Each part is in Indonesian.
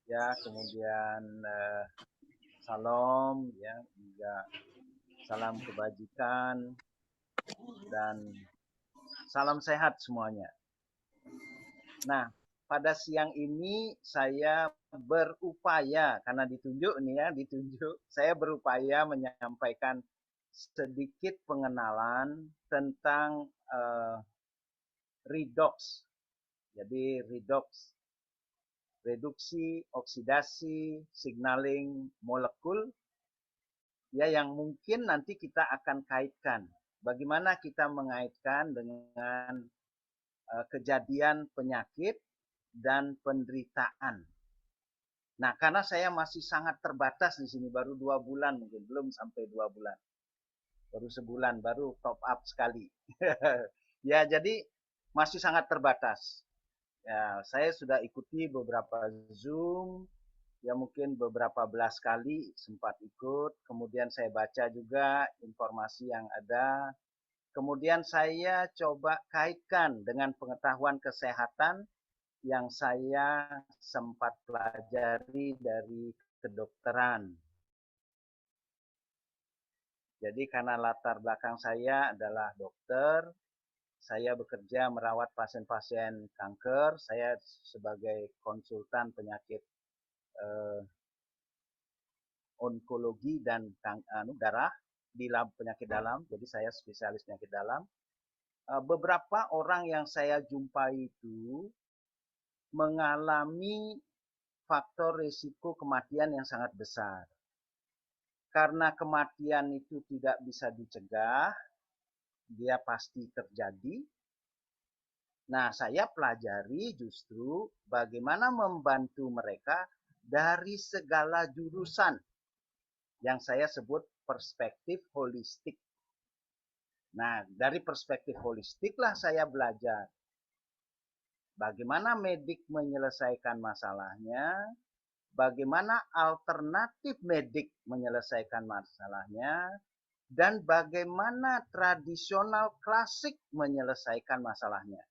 ya, kemudian salam, ya, juga salam kebajikan dan salam sehat semuanya. Nah, pada siang ini saya berupaya, karena ditunjuk nih ya, saya berupaya menyampaikan sedikit pengenalan tentang redox. Jadi redox, reduksi, oksidasi, signaling molekul, ya, yang mungkin nanti kita akan kaitkan. Bagaimana kita mengaitkan dengan kejadian penyakit dan penderitaan. Nah, karena saya masih sangat terbatas di sini, baru 2 bulan mungkin, belum sampai 2 bulan. Baru sebulan, baru top up sekali. Ya, jadi masih sangat terbatas. Ya, saya sudah ikuti beberapa Zoom, ya mungkin beberapa belas kali sempat ikut. Kemudian saya baca juga informasi yang ada. Kemudian saya coba kaitkan dengan pengetahuan kesehatan yang saya sempat pelajari dari kedokteran. Jadi karena latar belakang saya adalah dokter, saya bekerja merawat pasien-pasien kanker, saya sebagai konsultan penyakit onkologi dan darah di lab penyakit dalam, jadi saya spesialis penyakit dalam. Beberapa orang yang saya jumpai itu mengalami faktor risiko kematian yang sangat besar. Karena kematian itu tidak bisa dicegah, dia pasti terjadi. Nah, saya pelajari justru bagaimana membantu mereka dari segala jurusan yang saya sebut perspektif holistik. Nah, dari perspektif holistik lah saya belajar bagaimana medik menyelesaikan masalahnya, bagaimana alternatif medik menyelesaikan masalahnya, dan bagaimana tradisional klasik menyelesaikan masalahnya.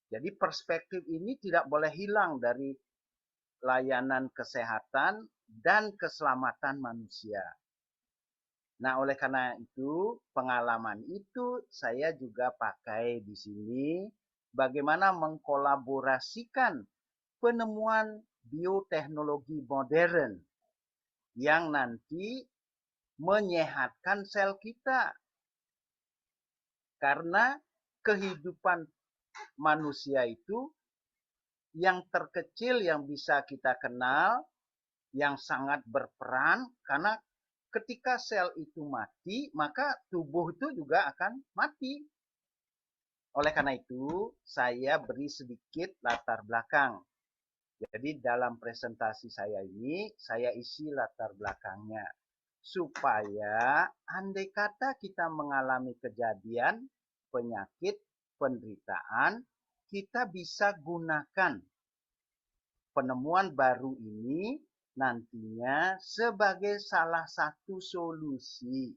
Jadi perspektif ini tidak boleh hilang dari layanan kesehatan dan keselamatan manusia. Nah, oleh karena itu, pengalaman itu saya juga pakai di sini bagaimana mengkolaborasikan penemuan bioteknologi modern yang nanti menyehatkan sel kita. Karena kehidupan manusia itu yang terkecil yang bisa kita kenal, yang sangat berperan, karena ketika sel itu mati, maka tubuh itu juga akan mati. Oleh karena itu, saya beri sedikit latar belakang. Jadi dalam presentasi saya ini, saya isi latar belakangnya. Supaya andai kata kita mengalami kejadian, penyakit, penderitaan, kita bisa gunakan penemuan baru ini nantinya sebagai salah satu solusi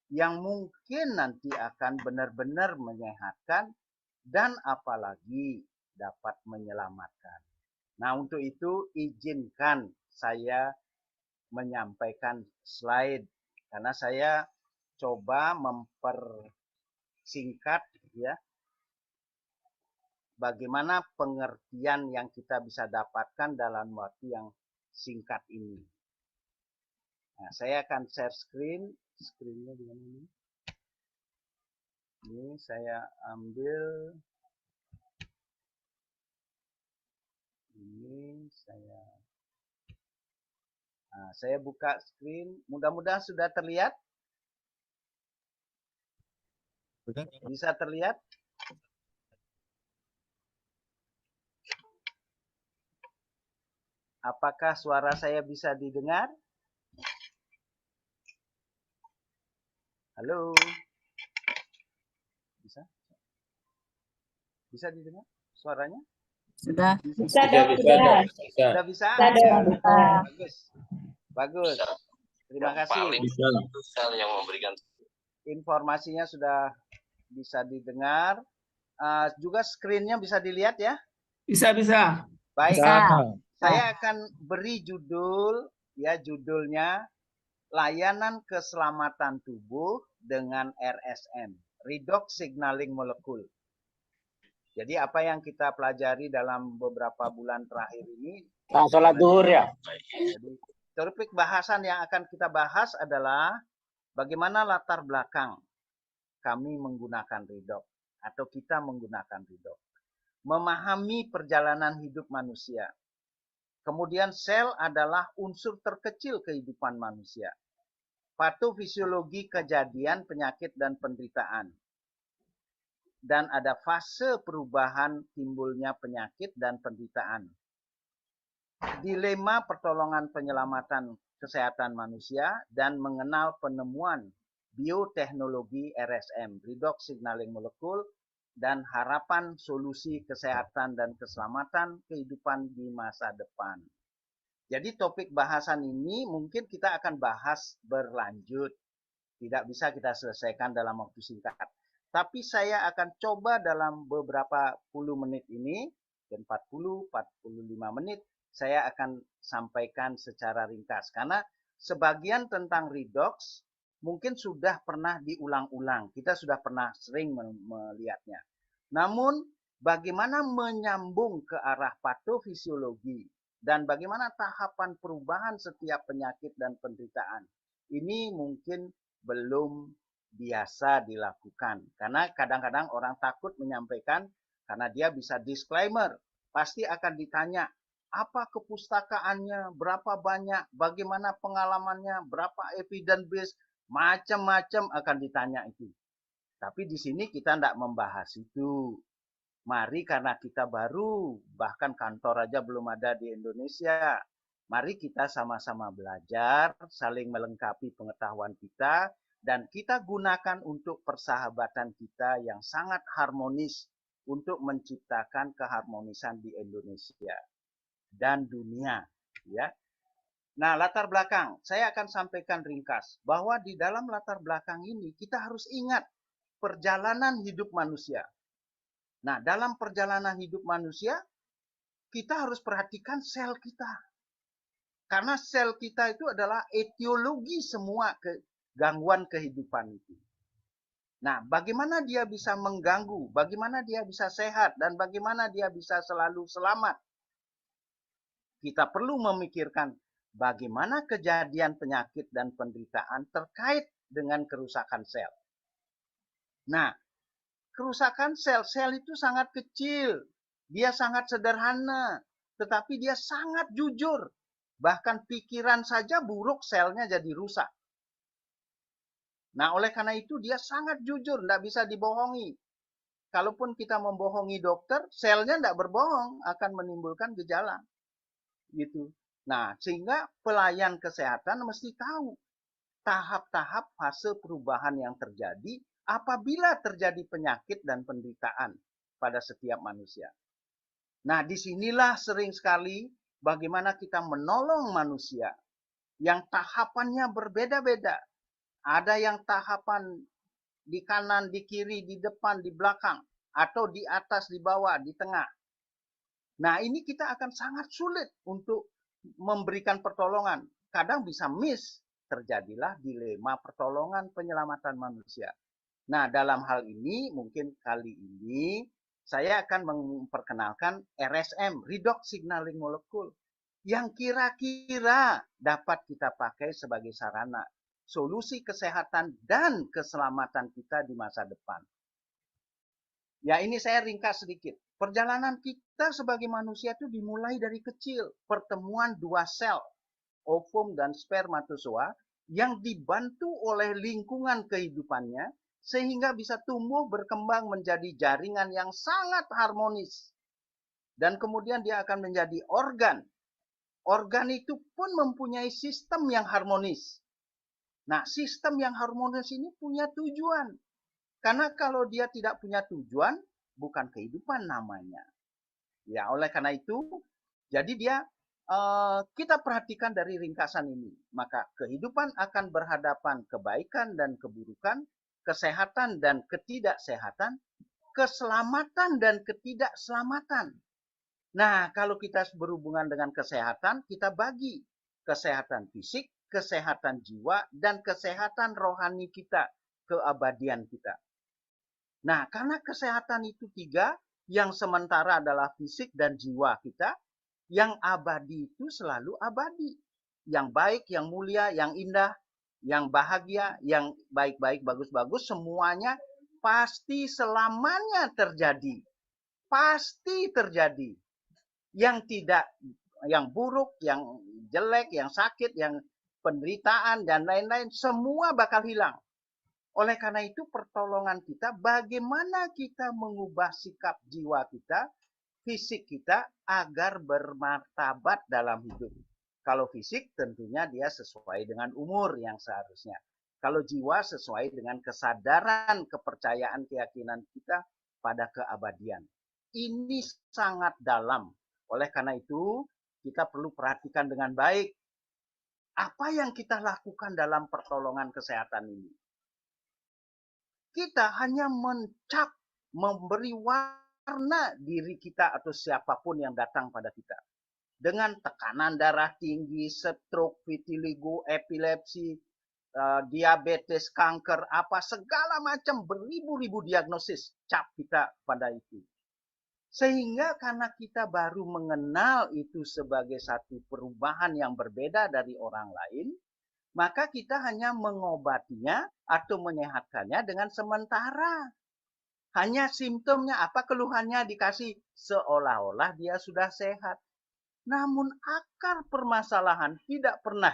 yang mungkin nanti akan benar-benar menyehatkan dan apalagi dapat menyelamatkan. Nah, untuk itu izinkan saya menyampaikan slide karena saya coba mempersingkat ya bagaimana pengertian yang kita bisa dapatkan dalam waktu yang singkat ini. Nah, saya akan share screen-nya di mana ini? Ini saya ambil ini saya buka screen. Mudah-mudahan sudah terlihat. Bisa terlihat? Apakah suara saya bisa didengar? Halo? Bisa? Bisa didengar suaranya? Sudah. Bisa. Sudah bisa? Bagus. Bagus. Terima kasih. Informasinya sudah bisa didengar. Juga screen-nya bisa dilihat ya? Bisa. Baik, Bisa. saya akan beri judul, ya judulnya Layanan Keselamatan Tubuh dengan RSM, Redox Signaling Molecule. Jadi apa yang kita pelajari dalam beberapa bulan terakhir ini, Sholat duhur ya. jadi topik bahasan yang akan kita bahas adalah bagaimana latar belakang kami menggunakan redox atau kita menggunakan redox. Memahami perjalanan hidup manusia. Kemudian sel adalah unsur terkecil kehidupan manusia. Patofisiologi kejadian penyakit dan penderitaan. Dan ada fase perubahan timbulnya penyakit dan penderitaan. Dilema pertolongan penyelamatan kesehatan manusia dan mengenal penemuan bioteknologi RSM, Redox Signaling Molecule, dan harapan solusi kesehatan dan keselamatan kehidupan di masa depan. Jadi topik bahasan ini mungkin kita akan bahas berlanjut. Tidak bisa kita selesaikan dalam waktu singkat. Tapi saya akan coba dalam beberapa puluh menit ini, 45 menit, saya akan sampaikan secara ringkas. Karena sebagian tentang redox mungkin sudah pernah diulang-ulang. Kita sudah pernah sering melihatnya. Namun bagaimana menyambung ke arah patofisiologi dan bagaimana tahapan perubahan setiap penyakit dan penderitaan. Ini mungkin belum biasa dilakukan. Karena kadang-kadang orang takut menyampaikan karena dia bisa disclaimer. Pasti akan ditanya, apa kepustakaannya, berapa banyak, bagaimana pengalamannya, berapa evidence base, macam-macam akan ditanya itu. Tapi di sini kita tidak membahas itu. Mari karena kita baru, bahkan kantor aja belum ada di Indonesia. Mari kita sama-sama belajar, saling melengkapi pengetahuan kita, dan kita gunakan untuk persahabatan kita yang sangat harmonis untuk menciptakan keharmonisan di Indonesia dan dunia. Ya. Nah, latar belakang, saya akan sampaikan ringkas bahwa di dalam latar belakang ini kita harus ingat perjalanan hidup manusia. Nah, dalam perjalanan hidup manusia, kita harus perhatikan sel kita. Karena sel kita itu adalah etiologi semua gangguan kehidupan itu. Nah, bagaimana dia bisa mengganggu, bagaimana dia bisa sehat, dan bagaimana dia bisa selalu selamat. Kita perlu memikirkan bagaimana kejadian penyakit dan penderitaan terkait dengan kerusakan sel. Nah, kerusakan sel-sel itu sangat kecil. Dia sangat sederhana, tetapi dia sangat jujur. Bahkan pikiran saja buruk, selnya jadi rusak. Nah, oleh karena itu dia sangat jujur, tidak bisa dibohongi. Kalaupun kita membohongi dokter, selnya tidak berbohong, akan menimbulkan gejala. Gitu. Nah, sehingga pelayan kesehatan mesti tahu tahap-tahap fase perubahan yang terjadi apabila terjadi penyakit dan penderitaan pada setiap manusia. Nah, disinilah sering sekali bagaimana kita menolong manusia yang tahapannya berbeda-beda. Ada yang tahapan di kanan, di kiri, di depan, di belakang, atau di atas, di bawah, di tengah. Nah, ini kita akan sangat sulit untuk memberikan pertolongan. Kadang bisa miss, terjadilah dilema pertolongan penyelamatan manusia. Nah, dalam hal ini, mungkin kali ini, saya akan memperkenalkan RSM, Redox Signaling Molecule, yang kira-kira dapat kita pakai sebagai sarana solusi kesehatan dan keselamatan kita di masa depan. Ya, ini saya ringkas sedikit. Perjalanan kita sebagai manusia itu dimulai dari kecil. Pertemuan dua sel, ovum dan spermatozoa, yang dibantu oleh lingkungan kehidupannya, sehingga bisa tumbuh berkembang menjadi jaringan yang sangat harmonis. Dan kemudian dia akan menjadi organ. Organ itu pun mempunyai sistem yang harmonis. Nah, sistem yang harmonis ini punya tujuan. Karena kalau dia tidak punya tujuan, bukan kehidupan namanya. Ya, oleh karena itu, jadi dia kita perhatikan dari ringkasan ini. Maka kehidupan akan berhadapan kebaikan dan keburukan, kesehatan dan ketidaksehatan, keselamatan dan ketidakselamatan. Nah, kalau kita berhubungan dengan kesehatan, kita bagi kesehatan fisik, kesehatan jiwa, dan kesehatan rohani kita, keabadian kita. Nah, karena kesehatan itu tiga, yang sementara adalah fisik dan jiwa kita, yang abadi itu selalu abadi. Yang baik, yang mulia, yang indah, yang bahagia, yang baik-baik, bagus-bagus, semuanya pasti selamanya terjadi. Pasti terjadi. Yang tidak, yang buruk, yang jelek, yang sakit, yang penderitaan, dan lain-lain, semua bakal hilang. Oleh karena itu, pertolongan kita, bagaimana kita mengubah sikap jiwa kita, fisik kita, agar bermartabat dalam hidup. Kalau fisik, tentunya dia sesuai dengan umur yang seharusnya. Kalau jiwa, sesuai dengan kesadaran, kepercayaan, keyakinan kita pada keabadian. Ini sangat dalam. Oleh karena itu, kita perlu perhatikan dengan baik apa yang kita lakukan dalam pertolongan kesehatan ini. Kita hanya mencap, memberi warna diri kita atau siapapun yang datang pada kita. Dengan tekanan darah tinggi, stroke, vitiligo, epilepsi, diabetes, kanker, apa segala macam beribu-ribu diagnosis cap kita pada itu. Sehingga karena kita baru mengenal itu sebagai satu perubahan yang berbeda dari orang lain, maka kita hanya mengobatinya atau menyehatkannya dengan sementara. Hanya simptomnya apa, keluhannya dikasih seolah-olah dia sudah sehat. Namun akar permasalahan tidak pernah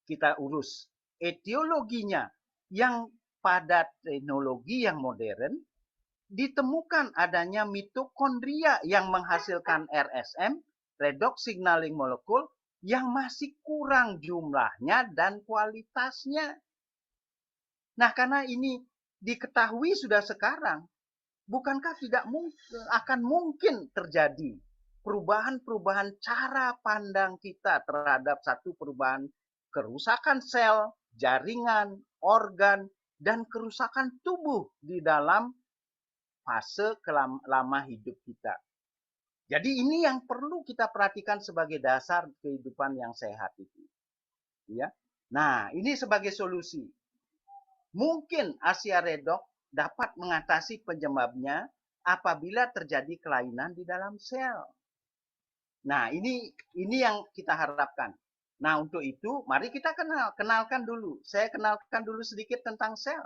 kita urus. Etiologinya yang pada teknologi yang modern ditemukan adanya mitokondria yang menghasilkan RSM, redox signaling molecule, yang masih kurang jumlahnya dan kualitasnya. Nah, karena ini diketahui sudah sekarang, bukankah tidak akan mungkin terjadi perubahan-perubahan cara pandang kita terhadap satu perubahan kerusakan sel, jaringan, organ, dan kerusakan tubuh di dalam fase lama hidup kita. Jadi ini yang perlu kita perhatikan sebagai dasar kehidupan yang sehat itu. Ya. Nah, ini sebagai solusi. Mungkin Asia Redox dapat mengatasi penyebabnya apabila terjadi kelainan di dalam sel. Nah, ini yang kita harapkan. Nah, untuk itu mari kita kenalkan dulu. Saya kenalkan dulu sedikit tentang sel.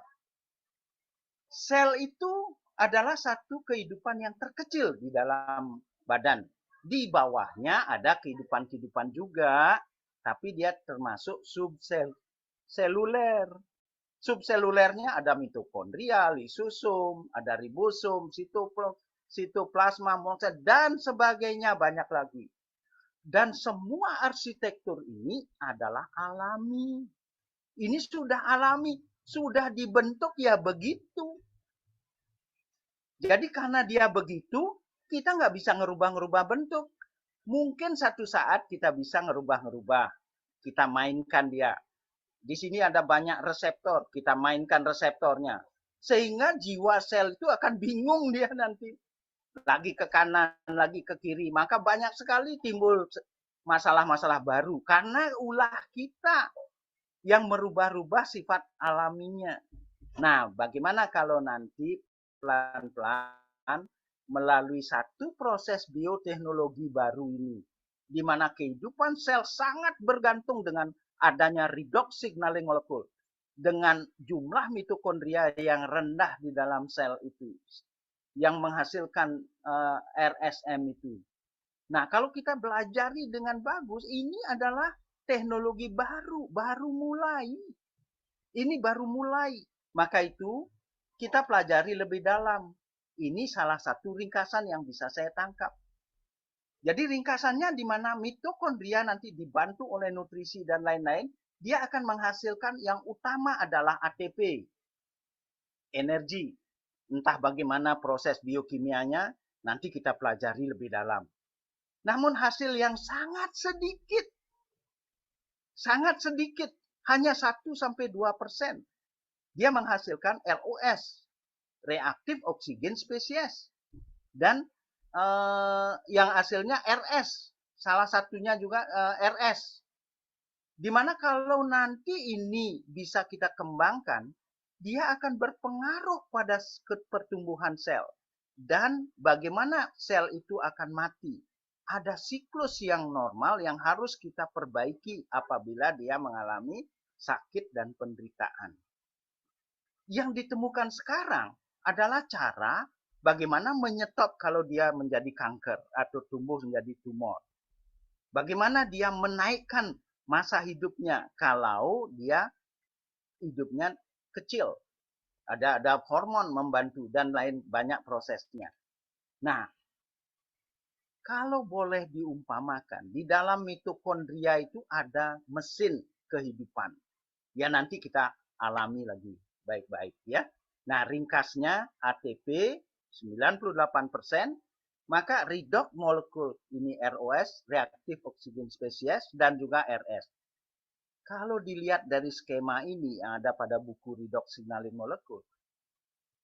Sel itu adalah satu kehidupan yang terkecil di dalam badan. Di bawahnya ada kehidupan-kehidupan juga, tapi dia termasuk subseluler. Subselulernya ada mitokondria, lisosom, ada ribosom, sitoplasma, dan sebagainya, banyak lagi. Dan semua arsitektur ini adalah alami. Ini sudah alami, sudah dibentuk ya begitu. Jadi karena dia begitu, kita nggak bisa ngerubah-ngerubah bentuk. Mungkin satu saat kita bisa ngerubah-ngerubah. Kita mainkan dia. Di sini ada banyak reseptor. Kita mainkan reseptornya. Sehingga jiwa sel itu akan bingung dia nanti. Lagi ke kanan, lagi ke kiri. Maka banyak sekali timbul masalah-masalah baru. Karena ulah kita yang merubah-rubah sifat alaminya. Nah, bagaimana kalau nanti pelan-pelan melalui satu proses bioteknologi baru ini, di mana kehidupan sel sangat bergantung dengan adanya redox signaling molecule, dengan jumlah mitokondria yang rendah di dalam sel itu, yang menghasilkan RSM itu. Nah, kalau kita belajari dengan bagus, ini adalah teknologi baru mulai. Ini baru mulai. Maka itu kita pelajari lebih dalam. Ini salah satu ringkasan yang bisa saya tangkap. Jadi ringkasannya di mana mitokondria nanti dibantu oleh nutrisi dan lain-lain, dia akan menghasilkan yang utama adalah ATP, energi. Entah bagaimana proses biokimianya, nanti kita pelajari lebih dalam. Namun hasil yang sangat sedikit, hanya 1-2%. Dia menghasilkan LOS, reaktif oksigen spesies. Dan yang hasilnya RS, salah satunya juga RS. Dimana kalau nanti ini bisa kita kembangkan, dia akan berpengaruh pada pertumbuhan sel. Dan bagaimana sel itu akan mati. Ada siklus yang normal yang harus kita perbaiki apabila dia mengalami sakit dan penderitaan. Yang ditemukan sekarang adalah cara bagaimana menyetop kalau dia menjadi kanker atau tumbuh menjadi tumor. Bagaimana dia menaikkan masa hidupnya kalau dia hidupnya kecil. Ada hormon membantu dan lain banyak prosesnya. Nah, kalau boleh diumpamakan, di dalam mitokondria itu ada mesin kehidupan. Ya nanti kita alami lagi baik-baik ya. Nah, ringkasnya ATP 98%, maka redox molekul ini ROS, reaktif oksigen spesies, dan juga RS. Kalau dilihat dari skema ini yang ada pada buku redox signaling molekul,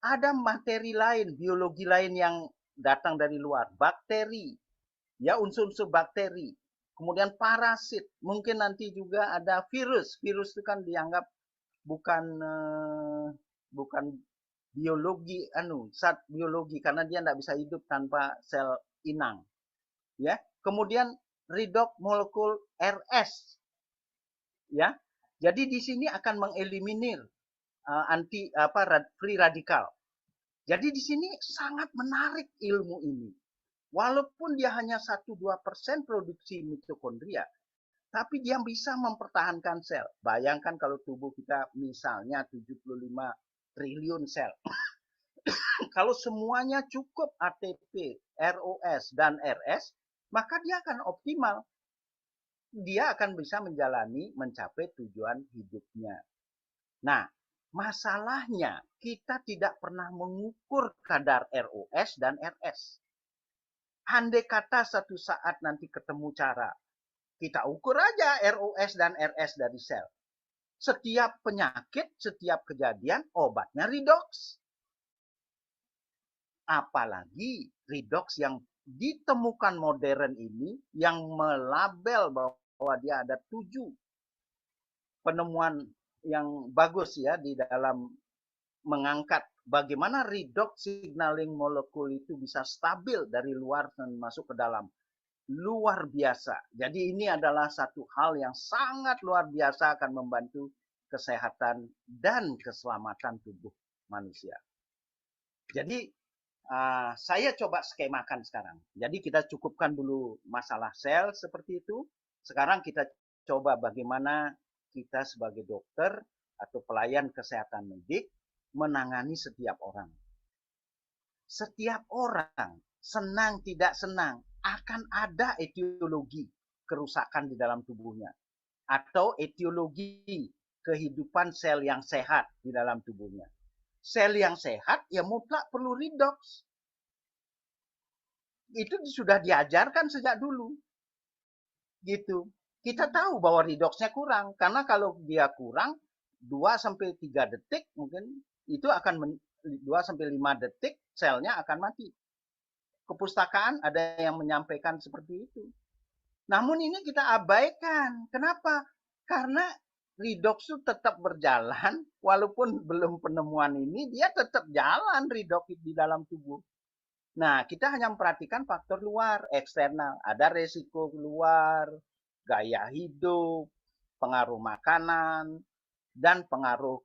ada materi lain, biologi lain yang datang dari luar, bakteri, ya unsur-unsur bakteri, kemudian parasit, mungkin nanti juga ada virus. Virus itu kan dianggap bukan biologi zat biologi karena dia tidak bisa hidup tanpa sel inang. Ya, kemudian redox molekul RS. Ya, jadi di sini akan mengeliminir free radikal. Jadi di sini sangat menarik ilmu ini. Walaupun dia hanya 1-2% produksi mitokondria, tapi dia bisa mempertahankan sel. Bayangkan kalau tubuh kita misalnya 75 triliun sel. Kalau semuanya cukup ATP, ROS, dan RS, maka dia akan optimal. Dia akan bisa mencapai tujuan hidupnya. Nah, masalahnya kita tidak pernah mengukur kadar ROS dan RS. Andai kata satu saat nanti ketemu cara, kita ukur aja ROS dan RS dari sel. Setiap penyakit, setiap kejadian, obatnya redox. Apalagi redox yang ditemukan modern ini, yang melabel bahwa dia ada 7 penemuan yang bagus ya di dalam mengangkat bagaimana redox signaling molekul itu bisa stabil dari luar dan masuk ke dalam. Luar biasa. Jadi ini adalah satu hal yang sangat luar biasa akan membantu kesehatan dan keselamatan tubuh manusia. Jadi saya coba skemakan sekarang. Jadi kita cukupkan dulu masalah sel seperti itu. Sekarang kita coba bagaimana kita sebagai dokter atau pelayan kesehatan medik menangani setiap orang. Setiap orang, senang tidak senang, akan ada etiologi kerusakan di dalam tubuhnya. Atau etiologi kehidupan sel yang sehat di dalam tubuhnya. Sel yang sehat ya mutlak perlu redox. Itu sudah diajarkan sejak dulu. Gitu. Kita tahu bahwa redoxnya kurang. Karena kalau dia kurang, 2-3 detik mungkin itu akan 2-5 detik selnya akan mati. Kepustakaan ada yang menyampaikan seperti itu. Namun ini kita abaikan. Kenapa? Karena redox itu tetap berjalan, walaupun belum penemuan ini, dia tetap jalan redox di dalam tubuh. Nah, kita hanya memperhatikan faktor luar, eksternal. Ada resiko luar, gaya hidup, pengaruh makanan, dan pengaruh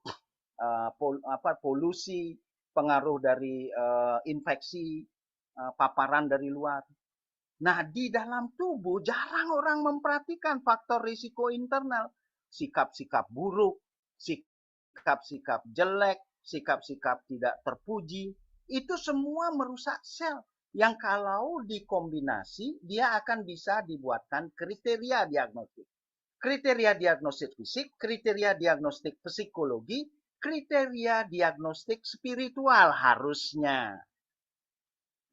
polusi, pengaruh dari infeksi, paparan dari luar. Nah, di dalam tubuh jarang orang memperhatikan faktor risiko internal. Sikap-sikap buruk, sikap-sikap jelek, sikap-sikap tidak terpuji, itu semua merusak sel. Yang kalau dikombinasi, dia akan bisa dibuatkan kriteria diagnostik. Kriteria diagnostik fisik, kriteria diagnostik psikologi, kriteria diagnostik spiritual harusnya.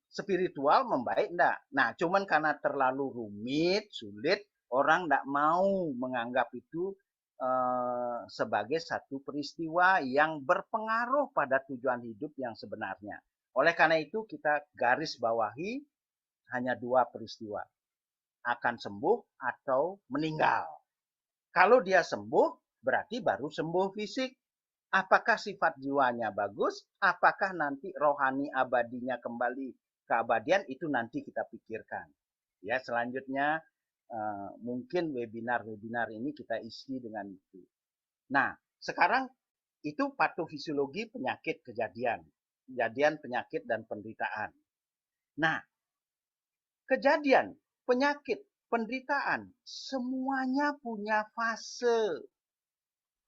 Spiritual membaik enggak? Nah, cuman karena terlalu rumit, sulit, orang enggak mau menganggap itu sebagai satu peristiwa yang berpengaruh pada tujuan hidup yang sebenarnya. Oleh karena itu kita garis bawahi hanya dua peristiwa, akan sembuh atau meninggal. Kalau dia sembuh, berarti baru sembuh fisik. Apakah sifat jiwanya bagus? Apakah nanti rohani abadinya kembali keabadian? Itu nanti kita pikirkan. Ya, selanjutnya mungkin webinar-webinar ini kita isi dengan itu. Nah, sekarang itu patofisiologi penyakit kejadian penyakit dan penderitaan. Nah, kejadian, penyakit, penderitaan, semuanya punya fase.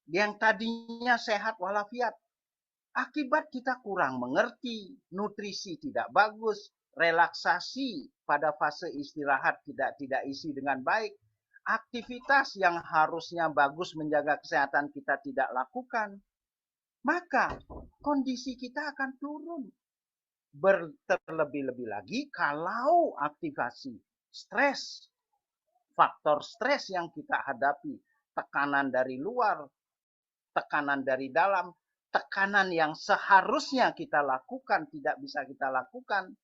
Yang tadinya sehat walafiat, akibat kita kurang mengerti, nutrisi tidak bagus, relaksasi pada fase istirahat tidak isi dengan baik, aktivitas yang harusnya bagus menjaga kesehatan kita tidak lakukan, maka kondisi kita akan turun. Terlebih-lebih lagi kalau aktivasi stres, faktor stres yang kita hadapi, tekanan dari luar, tekanan dari dalam, tekanan yang seharusnya kita lakukan tidak bisa kita lakukan,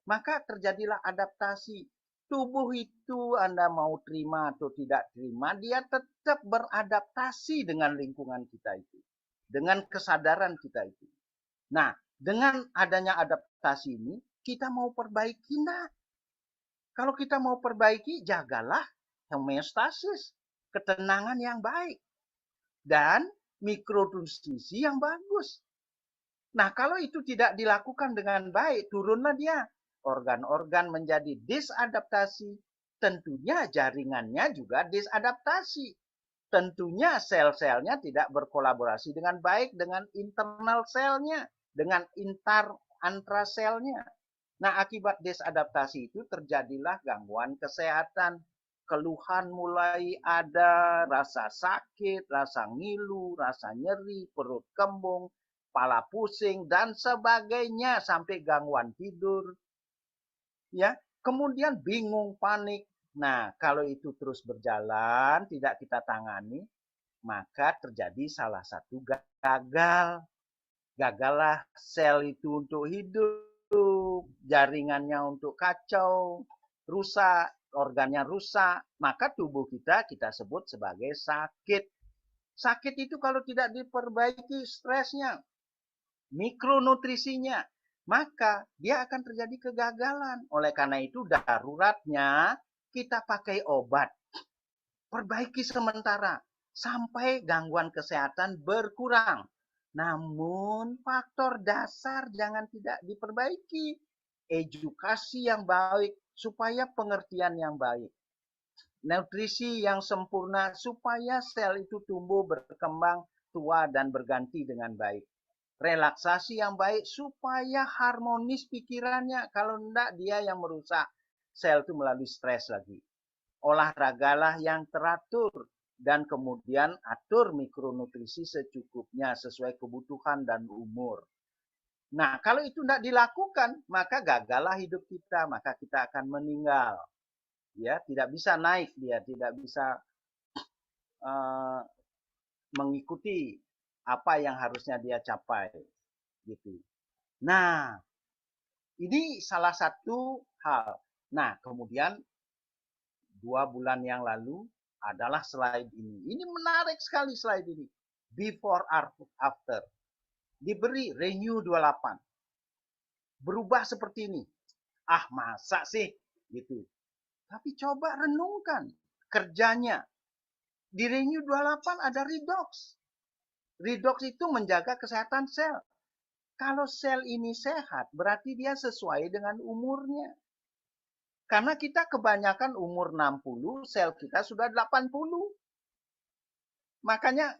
maka terjadilah adaptasi. Tubuh itu Anda mau terima atau tidak terima, dia tetap beradaptasi dengan lingkungan kita itu, dengan kesadaran kita itu. Nah, dengan adanya adaptasi ini, kita mau perbaiki enggak? Kalau kita mau perbaiki, jagalah homeostasis, ketenangan yang baik, dan mikronutrisi yang bagus. Nah, kalau itu tidak dilakukan dengan baik, turunlah dia. Organ-organ menjadi disadaptasi. Tentunya jaringannya juga disadaptasi. Tentunya sel-selnya tidak berkolaborasi dengan baik dengan internal selnya, dengan antraselnya. Nah, akibat disadaptasi itu terjadilah gangguan kesehatan. Keluhan mulai ada, rasa sakit, rasa ngilu, rasa nyeri, perut kembung, kepala pusing, dan sebagainya, sampai gangguan tidur. Ya, kemudian bingung, panik. Nah, kalau itu terus berjalan, tidak kita tangani, maka terjadi salah satu gagal. Gagallah sel itu untuk hidup, jaringannya untuk kacau, rusak, organnya rusak, maka tubuh kita sebut sebagai sakit. Sakit itu kalau tidak diperbaiki stresnya, mikronutrisinya, maka dia akan terjadi kegagalan. Oleh karena itu daruratnya kita pakai obat, perbaiki sementara sampai gangguan kesehatan berkurang. Namun faktor dasar jangan tidak diperbaiki. Edukasi yang baik supaya pengertian yang baik. Nutrisi yang sempurna supaya sel itu tumbuh, berkembang, tua, dan berganti dengan baik. Relaksasi yang baik supaya harmonis pikirannya. Kalau enggak, dia yang merusak sel itu melalui stres lagi. Olahragalah yang teratur dan kemudian atur mikronutrisi secukupnya sesuai kebutuhan dan umur. Nah, kalau itu tidak dilakukan, maka gagallah hidup kita, maka kita akan meninggal. Ya, tidak bisa naik dia, tidak bisa mengikuti apa yang harusnya dia capai, gitu. Nah, ini salah satu hal. Nah, kemudian 2 bulan yang lalu adalah slide ini. Ini menarik sekali slide ini. Before after. Diberi Renew 28. Berubah seperti ini. Ah, masa sih? Gitu. Tapi coba renungkan kerjanya. Di Renew 28 ada redox. Redox itu menjaga kesehatan sel. Kalau sel ini sehat, berarti dia sesuai dengan umurnya. Karena kita kebanyakan umur 60, sel kita sudah 80. Makanya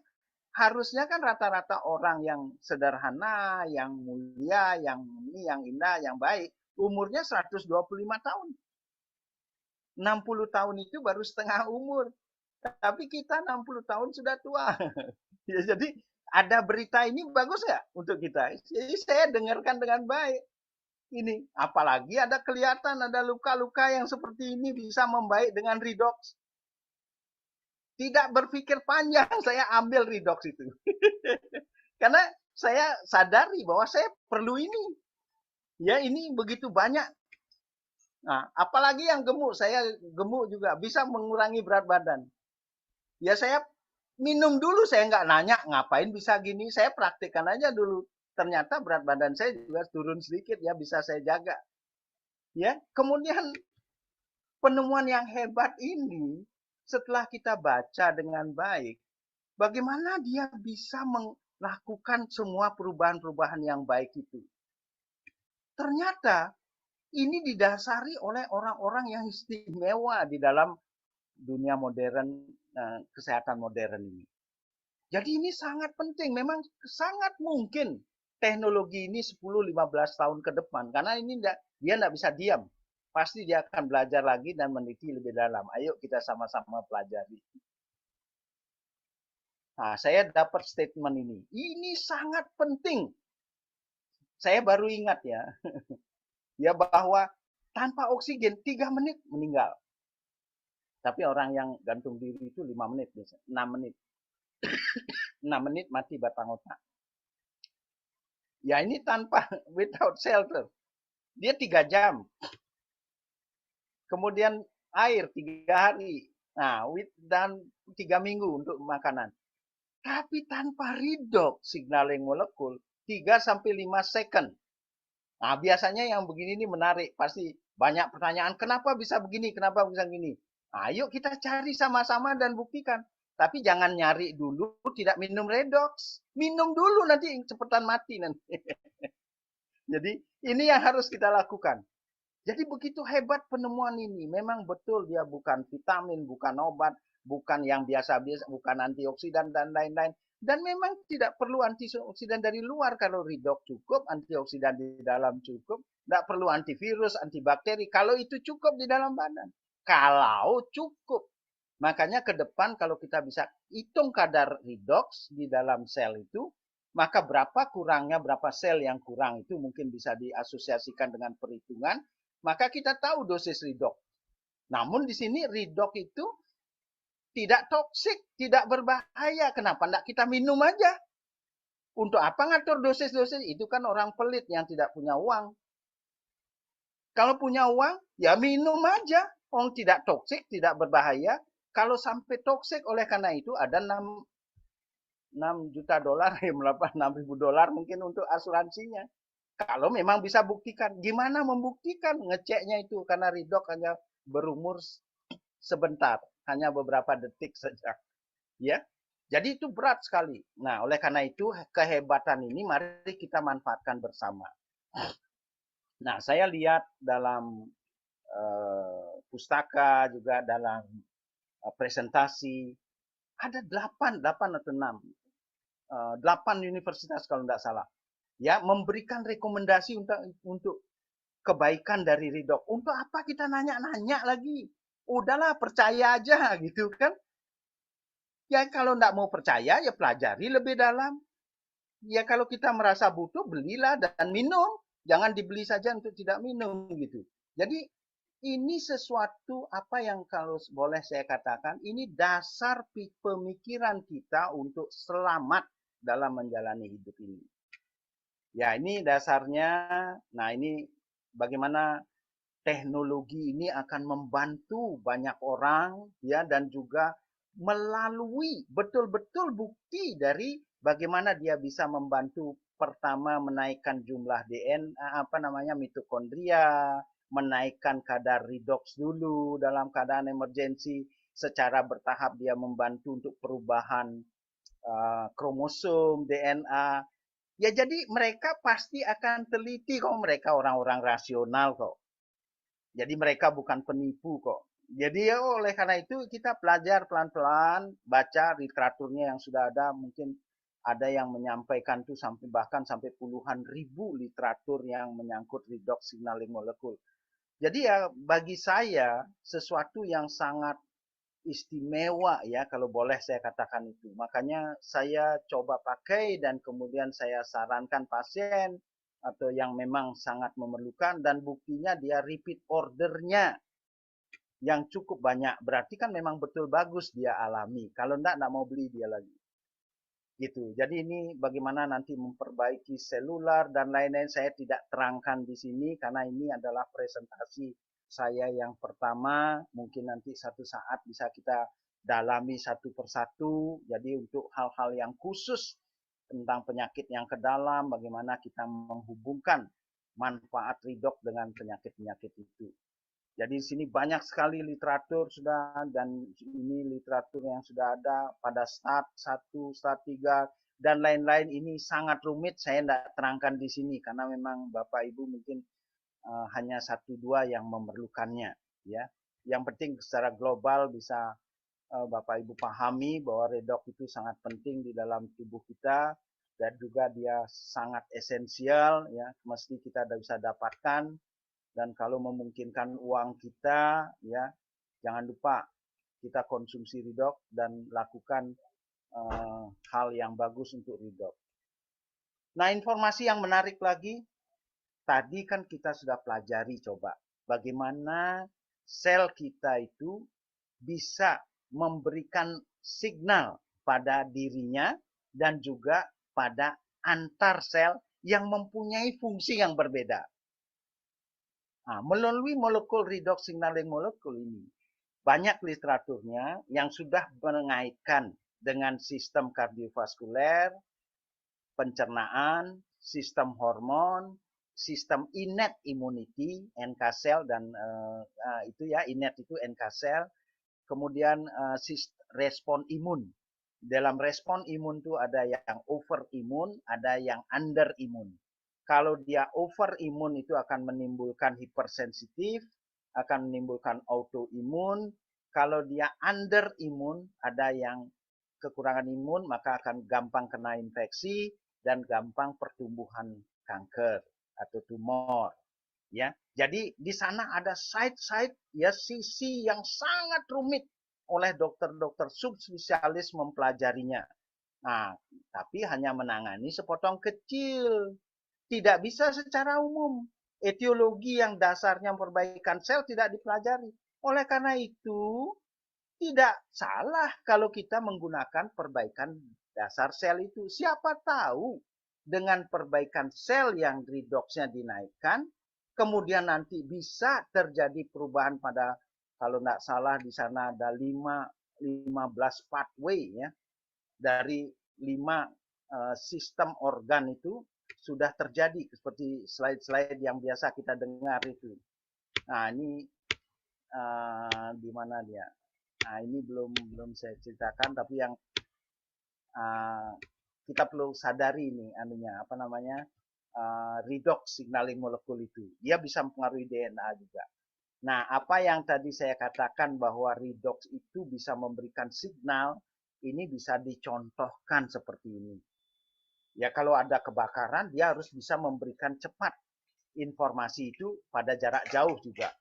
harusnya kan rata-rata orang yang sederhana, yang mulia, yang ini, yang indah, yang baik, umurnya 125 tahun. 60 tahun itu baru setengah umur. Tapi kita 60 tahun sudah tua. Ya, jadi ada berita ini bagus nggak untuk kita? Jadi saya dengarkan dengan baik. Ini, apalagi ada kelihatan ada luka-luka yang seperti ini bisa membaik dengan redox. Tidak berpikir panjang, saya ambil redox itu. Karena saya sadari bahwa saya perlu ini. Ya, ini begitu banyak. Nah, apalagi yang gemuk, saya gemuk juga bisa mengurangi berat badan. Ya saya minum dulu, saya nggak nanya ngapain bisa gini, saya praktikkan aja dulu. Ternyata berat badan saya juga turun sedikit, ya bisa saya jaga. Ya, kemudian penemuan yang hebat ini setelah kita baca dengan baik, bagaimana dia bisa melakukan semua perubahan-perubahan yang baik itu. Ternyata ini didasari oleh orang-orang yang istimewa di dalam dunia modern, kesehatan modern ini. Jadi ini sangat penting, memang sangat mungkin teknologi ini 10-15 tahun ke depan, karena ini dia tidak bisa diam. Pasti dia akan belajar lagi dan meneliti lebih dalam. Ayo kita sama-sama pelajari. Nah, saya dapat statement ini. Ini sangat penting. Saya baru ingat ya, ya bahwa tanpa oksigen 3 menit meninggal. Tapi orang yang gantung diri itu 5 menit, 6 menit. 6 menit mati batang otak. Ya ini tanpa, without shelter. Dia 3 jam. Kemudian air 3 hari. Nah, dan 3 minggu untuk makanan. Tapi tanpa redox signaling molekul 3-5 second. Nah, biasanya yang begini ini menarik. Pasti banyak pertanyaan, kenapa bisa begini, kenapa bisa begini. Ayo kita cari sama-sama dan buktikan. Tapi jangan nyari dulu, tidak minum redox. Minum dulu, nanti cepetan mati nanti. Jadi ini yang harus kita lakukan. Jadi begitu hebat penemuan ini. Memang betul dia bukan vitamin, bukan obat, bukan yang biasa-biasa, bukan antioksidan dan lain-lain. Dan memang tidak perlu antioksidan dari luar. Kalau redox cukup, antioksidan di dalam cukup. Tidak perlu antivirus, antibakteri. Kalau itu cukup di dalam badan. Kalau cukup. Makanya ke depan kalau kita bisa hitung kadar redox di dalam sel itu, maka berapa kurangnya, berapa sel yang kurang itu mungkin bisa diasosiasikan dengan perhitungan. Maka kita tahu dosis redox. Namun di sini redox itu tidak toksik, tidak berbahaya. Kenapa enggak kita minum aja? Untuk apa ngatur dosis-dosis? Itu kan orang pelit yang tidak punya uang. Kalau punya uang, ya minum aja. Oh, tidak toksik, tidak berbahaya. Kalau sampai toksik, oleh karena itu ada 6 juta dolar, ya 6.000 dolar mungkin untuk asuransinya. Kalau memang bisa buktikan, gimana membuktikan? Ngeceknya itu karena redox hanya berumur sebentar, hanya beberapa detik saja. Ya, jadi itu berat sekali. Nah, oleh karena itu kehebatan ini mari kita manfaatkan bersama. Nah, saya lihat dalam pustaka juga dalam presentasi ada 8 atau 6 8 universitas kalau tidak salah ya memberikan rekomendasi untuk kebaikan dari redox. Untuk apa kita nanya-nanya lagi? Udahlah percaya aja gitu kan. Ya kalau tidak mau percaya ya pelajari lebih dalam. Ya kalau kita merasa butuh belilah dan minum. Jangan dibeli saja untuk tidak minum gitu. Jadi ini sesuatu apa yang kalau boleh saya katakan ini dasar pemikiran kita untuk selamat dalam menjalani hidup ini. Ya ini dasarnya. Nah ini bagaimana teknologi ini akan membantu banyak orang ya dan juga melalui betul-betul bukti dari bagaimana dia bisa membantu pertama menaikkan jumlah DNA mitokondria, menaikkan kadar redox dulu dalam keadaan emergensi, secara bertahap dia membantu untuk perubahan kromosom DNA. Ya jadi mereka pasti akan teliti kok, mereka orang-orang rasional kok. Jadi mereka bukan penipu kok. Jadi ya oleh karena itu kita belajar pelan-pelan, baca literaturnya yang sudah ada, mungkin ada yang menyampaikan tuh bahkan sampai puluhan ribu literatur yang menyangkut redox signaling molekul. Jadi ya bagi saya sesuatu yang sangat istimewa ya kalau boleh saya katakan itu. Makanya saya coba pakai dan kemudian saya sarankan pasien atau yang memang sangat memerlukan dan buktinya dia repeat ordernya. yang cukup banyak, berarti kan memang betul bagus dia alami. Kalau enggak mau beli dia lagi. Gitu. Jadi ini bagaimana nanti memperbaiki selular dan lain-lain saya tidak terangkan di sini karena ini adalah presentasi saya yang pertama. Mungkin nanti satu saat bisa kita dalami satu persatu. Jadi untuk hal-hal yang khusus tentang penyakit yang ke dalam, bagaimana kita menghubungkan manfaat ridok dengan penyakit-penyakit itu. Jadi di sini banyak sekali literatur sudah, dan ini literatur yang sudah ada pada start 1, start 3, dan lain-lain. Ini sangat rumit, saya tidak terangkan di sini karena memang Bapak Ibu mungkin hanya 1-2 yang memerlukannya. Ya, yang penting secara global bisa Bapak Ibu pahami bahwa redok itu sangat penting di dalam tubuh kita dan juga dia sangat esensial, ya, mesti kita bisa dapatkan. Dan kalau memungkinkan uang kita, ya, jangan lupa kita konsumsi ridok dan lakukan hal yang bagus untuk ridok. Nah, informasi yang menarik lagi, tadi kan kita sudah pelajari coba bagaimana sel kita itu bisa memberikan signal pada dirinya dan juga pada antar sel yang mempunyai fungsi yang berbeda. Nah, melalui molekul redox signaling molekul ini, banyak literaturnya yang sudah mengaitkan dengan sistem kardiovaskuler, pencernaan, sistem hormon, sistem innate immunity, NK cell, dan itu ya, innate itu NK cell, kemudian respon imun. Dalam respon imun itu ada yang over imun, ada yang under imun. Kalau dia over imun itu akan menimbulkan hipersensitif, akan menimbulkan autoimun. Kalau dia under imun, ada yang kekurangan imun, maka akan gampang kena infeksi dan gampang pertumbuhan kanker atau tumor. Ya, jadi di sana ada site-site, ya, sisi yang sangat rumit oleh dokter-dokter subspesialis mempelajarinya. Nah, tapi hanya menangani sepotong kecil. Tidak bisa secara umum. Etiologi yang dasarnya perbaikan sel tidak dipelajari. Oleh karena itu, tidak salah kalau kita menggunakan perbaikan dasar sel itu. Siapa tahu dengan perbaikan sel yang redoxnya dinaikkan, kemudian nanti bisa terjadi perubahan pada, kalau tidak salah di sana ada 15 pathway, ya, dari 5 sistem organ itu sudah terjadi seperti slide-slide yang biasa kita dengar itu. Nah, ini di mana dia? Nah, ini belum saya ceritakan, tapi yang kita perlu sadari ini anunya apa namanya, redox signaling molekul itu. Dia bisa mempengaruhi DNA juga. Nah, apa yang tadi saya katakan bahwa redox itu bisa memberikan signal, ini bisa dicontohkan seperti ini. Ya, kalau ada kebakaran, dia harus bisa memberikan cepat informasi itu pada jarak jauh juga.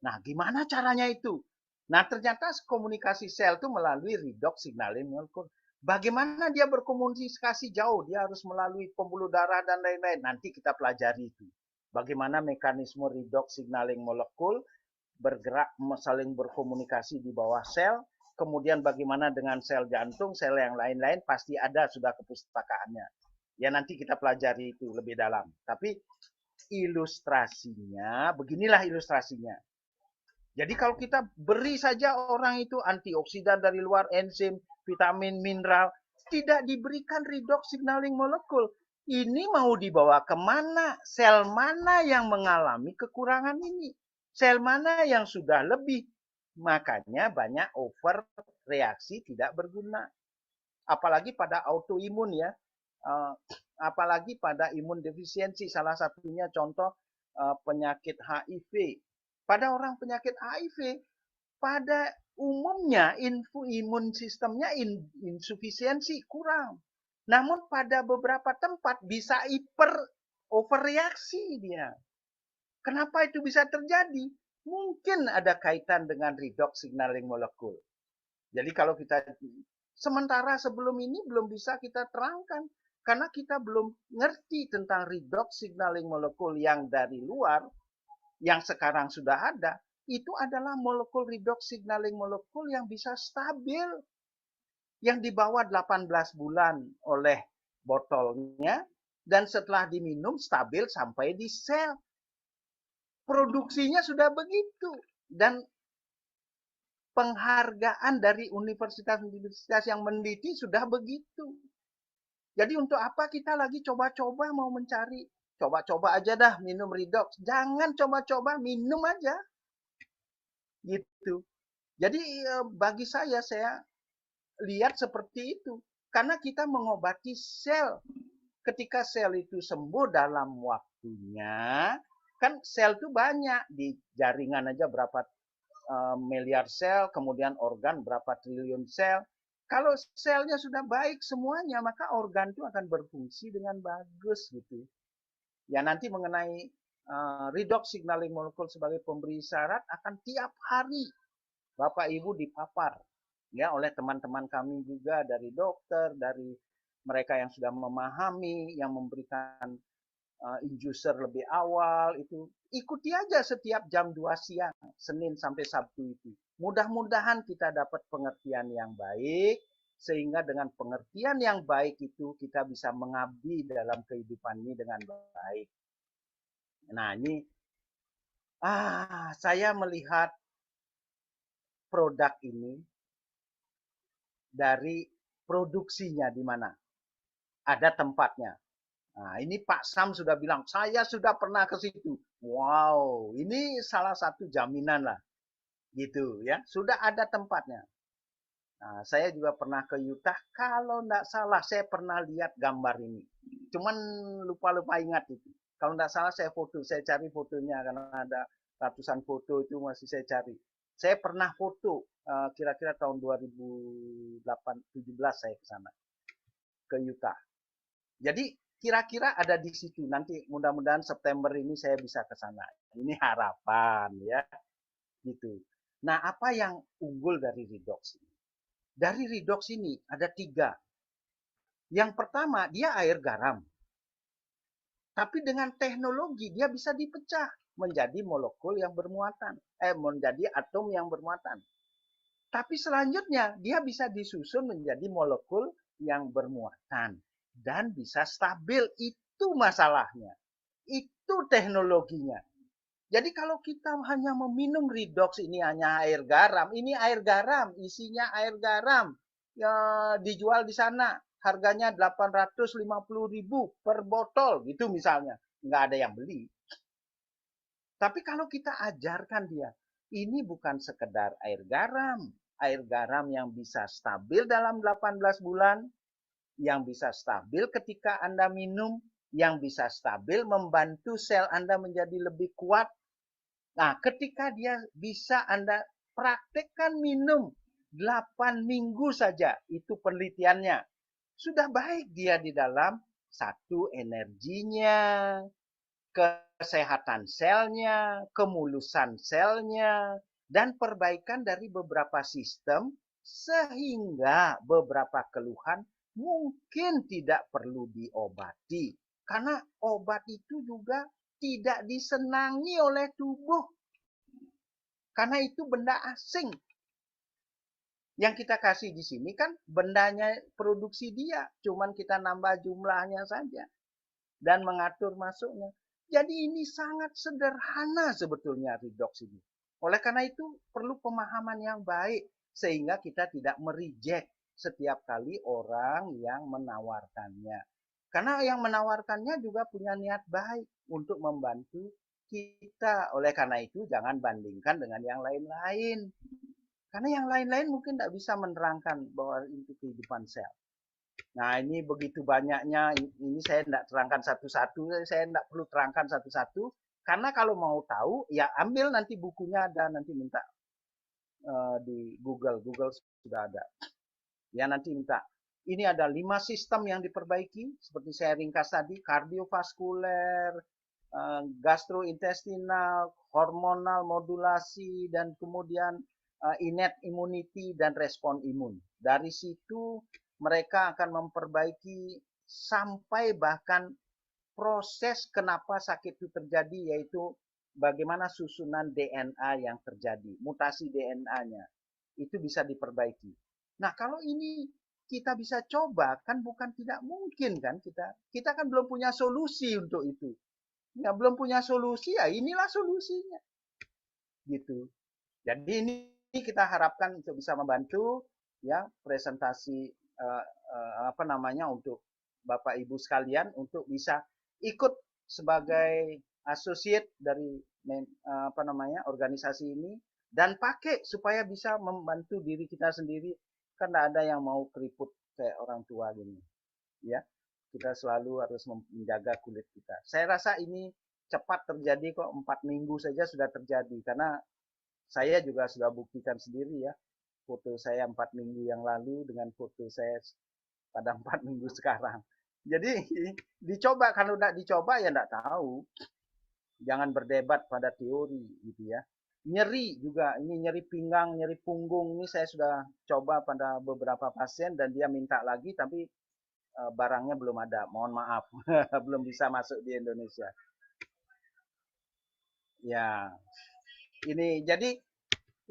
Nah, gimana caranya itu? Nah, ternyata komunikasi sel itu melalui redox signaling molekul. Bagaimana dia berkomunikasi jauh? Dia harus melalui pembuluh darah dan lain-lain. Nanti kita pelajari itu. Bagaimana mekanisme redox signaling molekul bergerak, saling berkomunikasi di bawah sel. Kemudian bagaimana dengan sel jantung, sel yang lain-lain, pasti ada sudah kepustakaannya. Ya, nanti kita pelajari itu lebih dalam. Tapi ilustrasinya, beginilah ilustrasinya. Jadi kalau kita beri saja orang itu antioksidan dari luar, enzim, vitamin, mineral, tidak diberikan redox signaling molekul. Ini mau dibawa kemana? Sel mana yang mengalami kekurangan ini? Sel mana yang sudah lebih? Makanya banyak overreaksi tidak berguna. Apalagi pada autoimun, ya. Apalagi pada imun defisiensi, salah satunya contoh penyakit HIV. Pada orang penyakit HIV, pada umumnya imun sistemnya insufisiensi, kurang. Namun pada beberapa tempat bisa overreaksi dia. Kenapa itu bisa terjadi? Mungkin ada kaitan dengan redox signaling molekul. Jadi kalau kita sementara sebelum ini belum bisa kita terangkan karena kita belum ngerti tentang redox signaling molekul yang dari luar, yang sekarang sudah ada. itu adalah molekul redox signaling molekul yang bisa stabil, yang di bawah 18 bulan oleh botolnya, dan setelah diminum stabil sampai di sel. Produksinya sudah begitu. Dan penghargaan dari universitas-universitas yang meneliti sudah begitu. Jadi untuk apa kita lagi coba-coba mau mencari? Coba-coba aja dah minum redox. Jangan coba-coba, minum aja. Gitu. Jadi bagi saya lihat seperti itu. Karena kita mengobati sel. Ketika sel itu sembuh dalam waktunya, kan sel itu banyak. Di jaringan aja berapa miliar sel, kemudian organ berapa triliun sel. Kalau selnya sudah baik semuanya, maka organ itu akan berfungsi dengan bagus gitu. Ya nanti mengenai redox signaling molekul sebagai pemberi syarat akan tiap hari Bapak Ibu dipapar ya oleh teman-teman kami juga dari dokter, dari mereka yang sudah memahami, yang memberikan inducer lebih awal itu. Ikuti aja setiap jam 2 siang, Senin sampai Sabtu itu. Mudah-mudahan kita dapat pengertian yang baik, sehingga dengan pengertian yang baik itu kita bisa mengabdi dalam kehidupan ini dengan baik. Nah ini, saya melihat produk ini dari produksinya di mana. Ada tempatnya. Nah, ini Pak Sam sudah bilang, saya sudah pernah ke situ. Wow, ini salah satu jaminan lah. Gitu ya, sudah ada tempatnya. Nah, saya juga pernah ke Utah, kalau enggak salah saya pernah lihat gambar ini. Cuman lupa-lupa ingat itu. Kalau enggak salah saya foto, saya cari fotonya karena ada ratusan foto itu masih saya cari. Saya pernah foto kira-kira tahun 2017 saya ke sana, ke Utah. Jadi kira-kira ada di situ. Nanti mudah-mudahan September ini saya bisa ke sana. Ini harapan ya, gitu. Nah, apa yang unggul dari redox ini? Dari redox ini ada 3. Yang pertama, dia air garam. Tapi dengan teknologi dia bisa dipecah menjadi molekul yang bermuatan, menjadi atom yang bermuatan. Tapi selanjutnya dia bisa disusun menjadi molekul yang bermuatan dan bisa stabil. Itu masalahnya. Itu teknologinya. Jadi kalau kita hanya meminum redox ini hanya air garam, ini air garam, isinya air garam. Ya, dijual di sana harganya 850.000 per botol gitu misalnya. Nggak ada yang beli. Tapi kalau kita ajarkan dia, ini bukan sekedar air garam yang bisa stabil dalam 18 bulan, yang bisa stabil ketika Anda minum, yang bisa stabil membantu sel Anda menjadi lebih kuat. Nah, ketika dia bisa Anda praktekkan minum 8 minggu saja, itu penelitiannya. Sudah baik dia di dalam satu energinya, kesehatan selnya, kemulusan selnya, dan perbaikan dari beberapa sistem sehingga beberapa keluhan mungkin tidak perlu diobati. Karena obat itu juga tidak disenangi oleh tubuh. Karena itu benda asing. Yang kita kasih di sini kan bendanya produksi dia. Cuman kita nambah jumlahnya saja. Dan mengatur masuknya. Jadi ini sangat sederhana sebetulnya redox ini. Oleh karena itu perlu pemahaman yang baik. Sehingga kita tidak mereject setiap kali orang yang menawarkannya. Karena yang menawarkannya juga punya niat baik untuk membantu kita. Oleh karena itu jangan bandingkan dengan yang lain-lain. Karena yang lain-lain mungkin tidak bisa menerangkan bahwa itu kehidupan sel. Nah ini begitu banyaknya, ini saya tidak terangkan satu-satu, saya tidak perlu terangkan satu-satu. Karena kalau mau tahu, ya ambil nanti bukunya ada, nanti minta di Google, Google sudah ada. Ya nanti minta. Ini ada 5 sistem yang diperbaiki, seperti saya ringkas tadi, kardiovaskuler, gastrointestinal, hormonal modulasi, dan kemudian innate immunity dan respon imun. Dari situ mereka akan memperbaiki sampai bahkan proses kenapa sakit itu terjadi, yaitu bagaimana susunan DNA yang terjadi, mutasi DNA-nya itu bisa diperbaiki. Nah, kalau ini kita bisa coba, kan bukan tidak mungkin kan, kita kan belum punya solusi untuk itu. Ya, belum punya solusi, ya inilah solusinya. Gitu. Jadi ini kita harapkan untuk bisa membantu ya presentasi apa namanya untuk Bapak Ibu sekalian untuk bisa ikut sebagai associate dari apa namanya organisasi ini dan pakai supaya bisa membantu diri kita sendiri, kan tidak ada yang mau keriput kayak orang tua gini ya. Kita selalu harus menjaga kulit kita. Saya rasa ini cepat terjadi kok, 4 minggu saja sudah terjadi karena saya juga sudah buktikan sendiri ya, foto saya 4 minggu yang lalu dengan foto saya pada 4 minggu sekarang. Jadi dicoba, kalau tidak dicoba ya tidak tahu. Jangan berdebat pada teori gitu ya. Nyeri juga, ini nyeri pinggang, nyeri punggung, ini saya sudah coba pada beberapa pasien dan dia minta lagi tapi barangnya belum ada, mohon maaf. Belum bisa masuk di Indonesia. Ya, ini jadi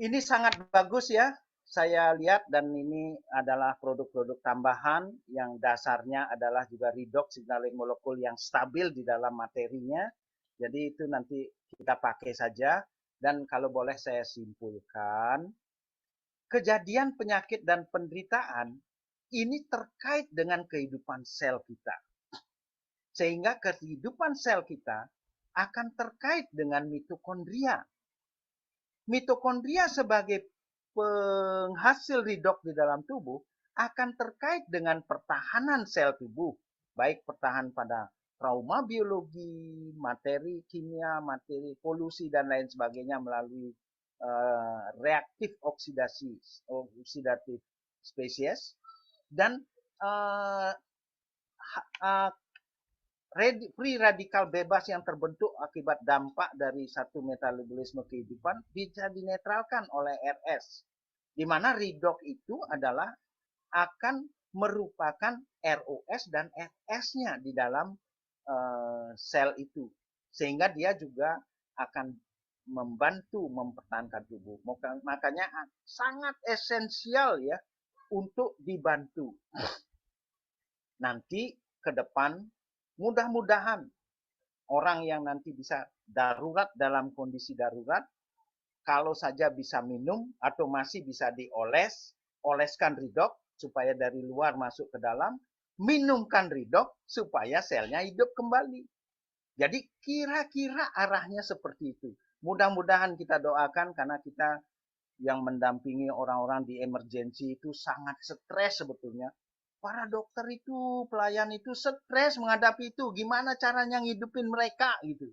ini sangat bagus ya, saya lihat, dan ini adalah produk-produk tambahan yang dasarnya adalah juga redox signaling molekul yang stabil di dalam materinya. Jadi itu nanti kita pakai saja. Dan kalau boleh saya simpulkan, kejadian penyakit dan penderitaan ini terkait dengan kehidupan sel kita. Sehingga kehidupan sel kita akan terkait dengan mitokondria. Mitokondria sebagai penghasil redox di dalam tubuh akan terkait dengan pertahanan sel tubuh, baik pertahan pada trauma biologi, materi kimia, materi polusi dan lain sebagainya melalui reaktif oksidatif spesies, dan free radikal bebas yang terbentuk akibat dampak dari satu metabolisme kehidupan bisa dinetralkan oleh RS, di mana redox itu adalah akan merupakan ROS dan RS-nya di dalam sel itu, sehingga dia juga akan membantu mempertahankan tubuh. Makanya sangat esensial ya untuk dibantu. Nanti ke depan mudah-mudahan orang yang nanti bisa darurat dalam kondisi darurat, kalau saja bisa minum atau masih bisa oleskan redox supaya dari luar masuk ke dalam, minumkan redox supaya selnya hidup kembali. Jadi kira-kira arahnya seperti itu. Mudah-mudahan kita doakan, karena kita yang mendampingi orang-orang di emergensi itu sangat stres sebetulnya. Para dokter itu, pelayan itu stres menghadapi itu. Gimana caranya ngidupin mereka gitu.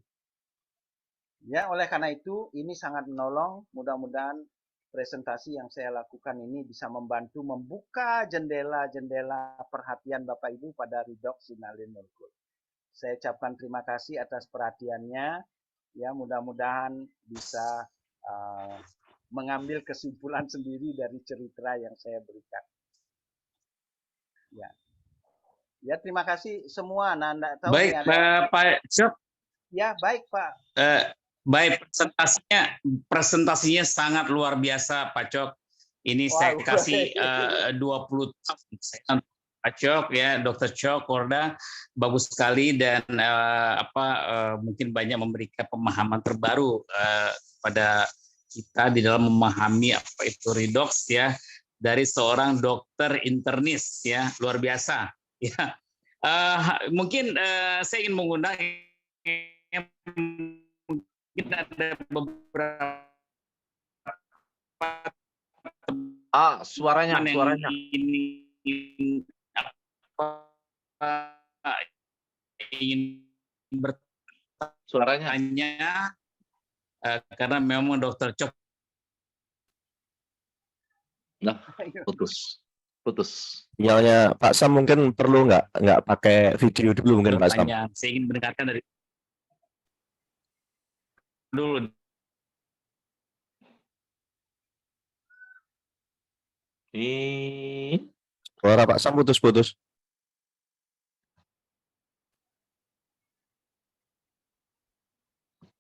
Ya, oleh karena itu ini sangat menolong. Mudah-mudahan presentasi yang saya lakukan ini bisa membantu membuka jendela-jendela perhatian Bapak Ibu pada redox signaling molekul. Saya ucapkan terima kasih atas perhatiannya. Ya, mudah-mudahan bisa mengambil kesimpulan sendiri dari cerita yang saya berikan. Ya, ya terima kasih semua. Nah, enggak tahu baik, Pak Cok. Ya, baik Pak. Baik, presentasinya sangat luar biasa, Pak Cok. Ini saya kasih 20 tahun. Pak Cok ya, Dr. Cok Korda, bagus sekali, dan mungkin banyak memberikan pemahaman terbaru pada kita di dalam memahami apa itu redox ya, dari seorang dokter internis ya, luar biasa ya. Mungkin saya ingin mengundang kita ada beberapa suaranya ini ingin bertanya karena memang Dokter Cok. Nah, putus. Sinyalnya Pak Sam mungkin perlu nggak pakai video dulu mungkin Pak Sam. Saya ingin mendengarkan dari dulu. Suara Pak Sam putus-putus.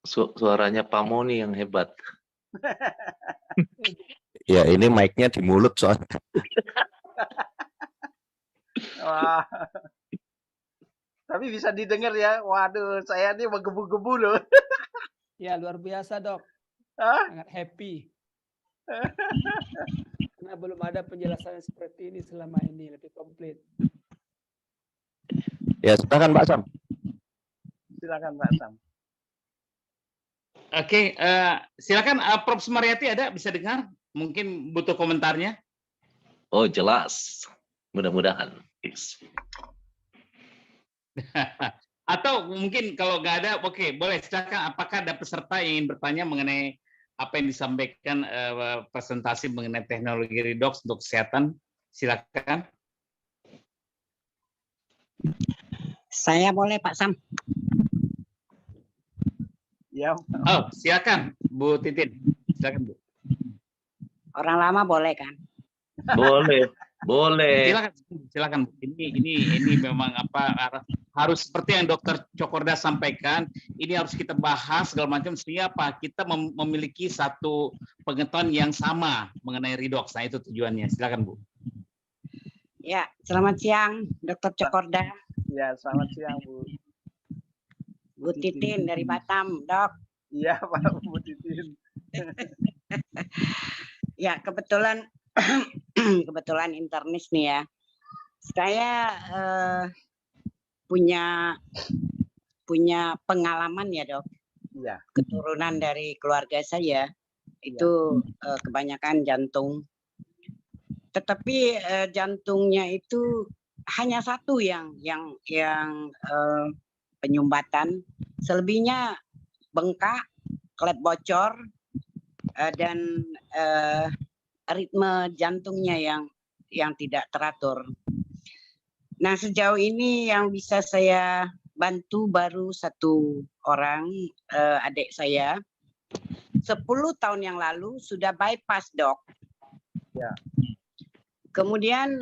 Suaranya Pak Moni yang hebat. Ya ini mic-nya di mulut soalnya. Wah, tapi bisa didengar ya. Waduh, saya ini menggebu-gebu loh. Ya, luar biasa, Dok. Hah? Sangat happy. Karena belum ada penjelasan seperti ini selama ini, lebih komplit. Ya silakan Pak Sam. Silakan Pak Sam. Oke, silakan Prof. Sumaryati ada bisa dengar? Mungkin butuh komentarnya. Oh jelas, mudah-mudahan. Yes. Atau mungkin kalau nggak ada, oke, boleh silakan. Apakah ada peserta yang ingin bertanya mengenai apa yang disampaikan presentasi mengenai teknologi redox untuk kesehatan? Silakan. Saya boleh Pak Sam. Ya, Oh, silakan Bu Titin. Silakan Bu. Orang lama boleh kan? Boleh, boleh. Silakan. Ini memang harus seperti yang Dokter Cokorda sampaikan. Ini harus kita bahas segala macam sehingga apa? Kita memiliki satu pengetahuan yang sama mengenai redox. Nah itu tujuannya. Silakan Bu. Ya, selamat siang Dr. Cokorda. ya selamat siang Bu. Bu Titin dari Batam, Dok. Iya Pak Bu Titin. Ya, kebetulan kebetulan internis nih ya. Saya punya pengalaman ya, Dok. Iya. Keturunan dari keluarga saya itu kebanyakan jantung. Tetapi jantungnya itu hanya satu yang penyumbatan. Selebihnya bengkak, klep bocor, dan ritme jantungnya yang tidak teratur. Nah, sejauh ini yang bisa saya bantu baru satu orang, adik saya. 10 tahun yang lalu sudah bypass, Dok. Ya. Kemudian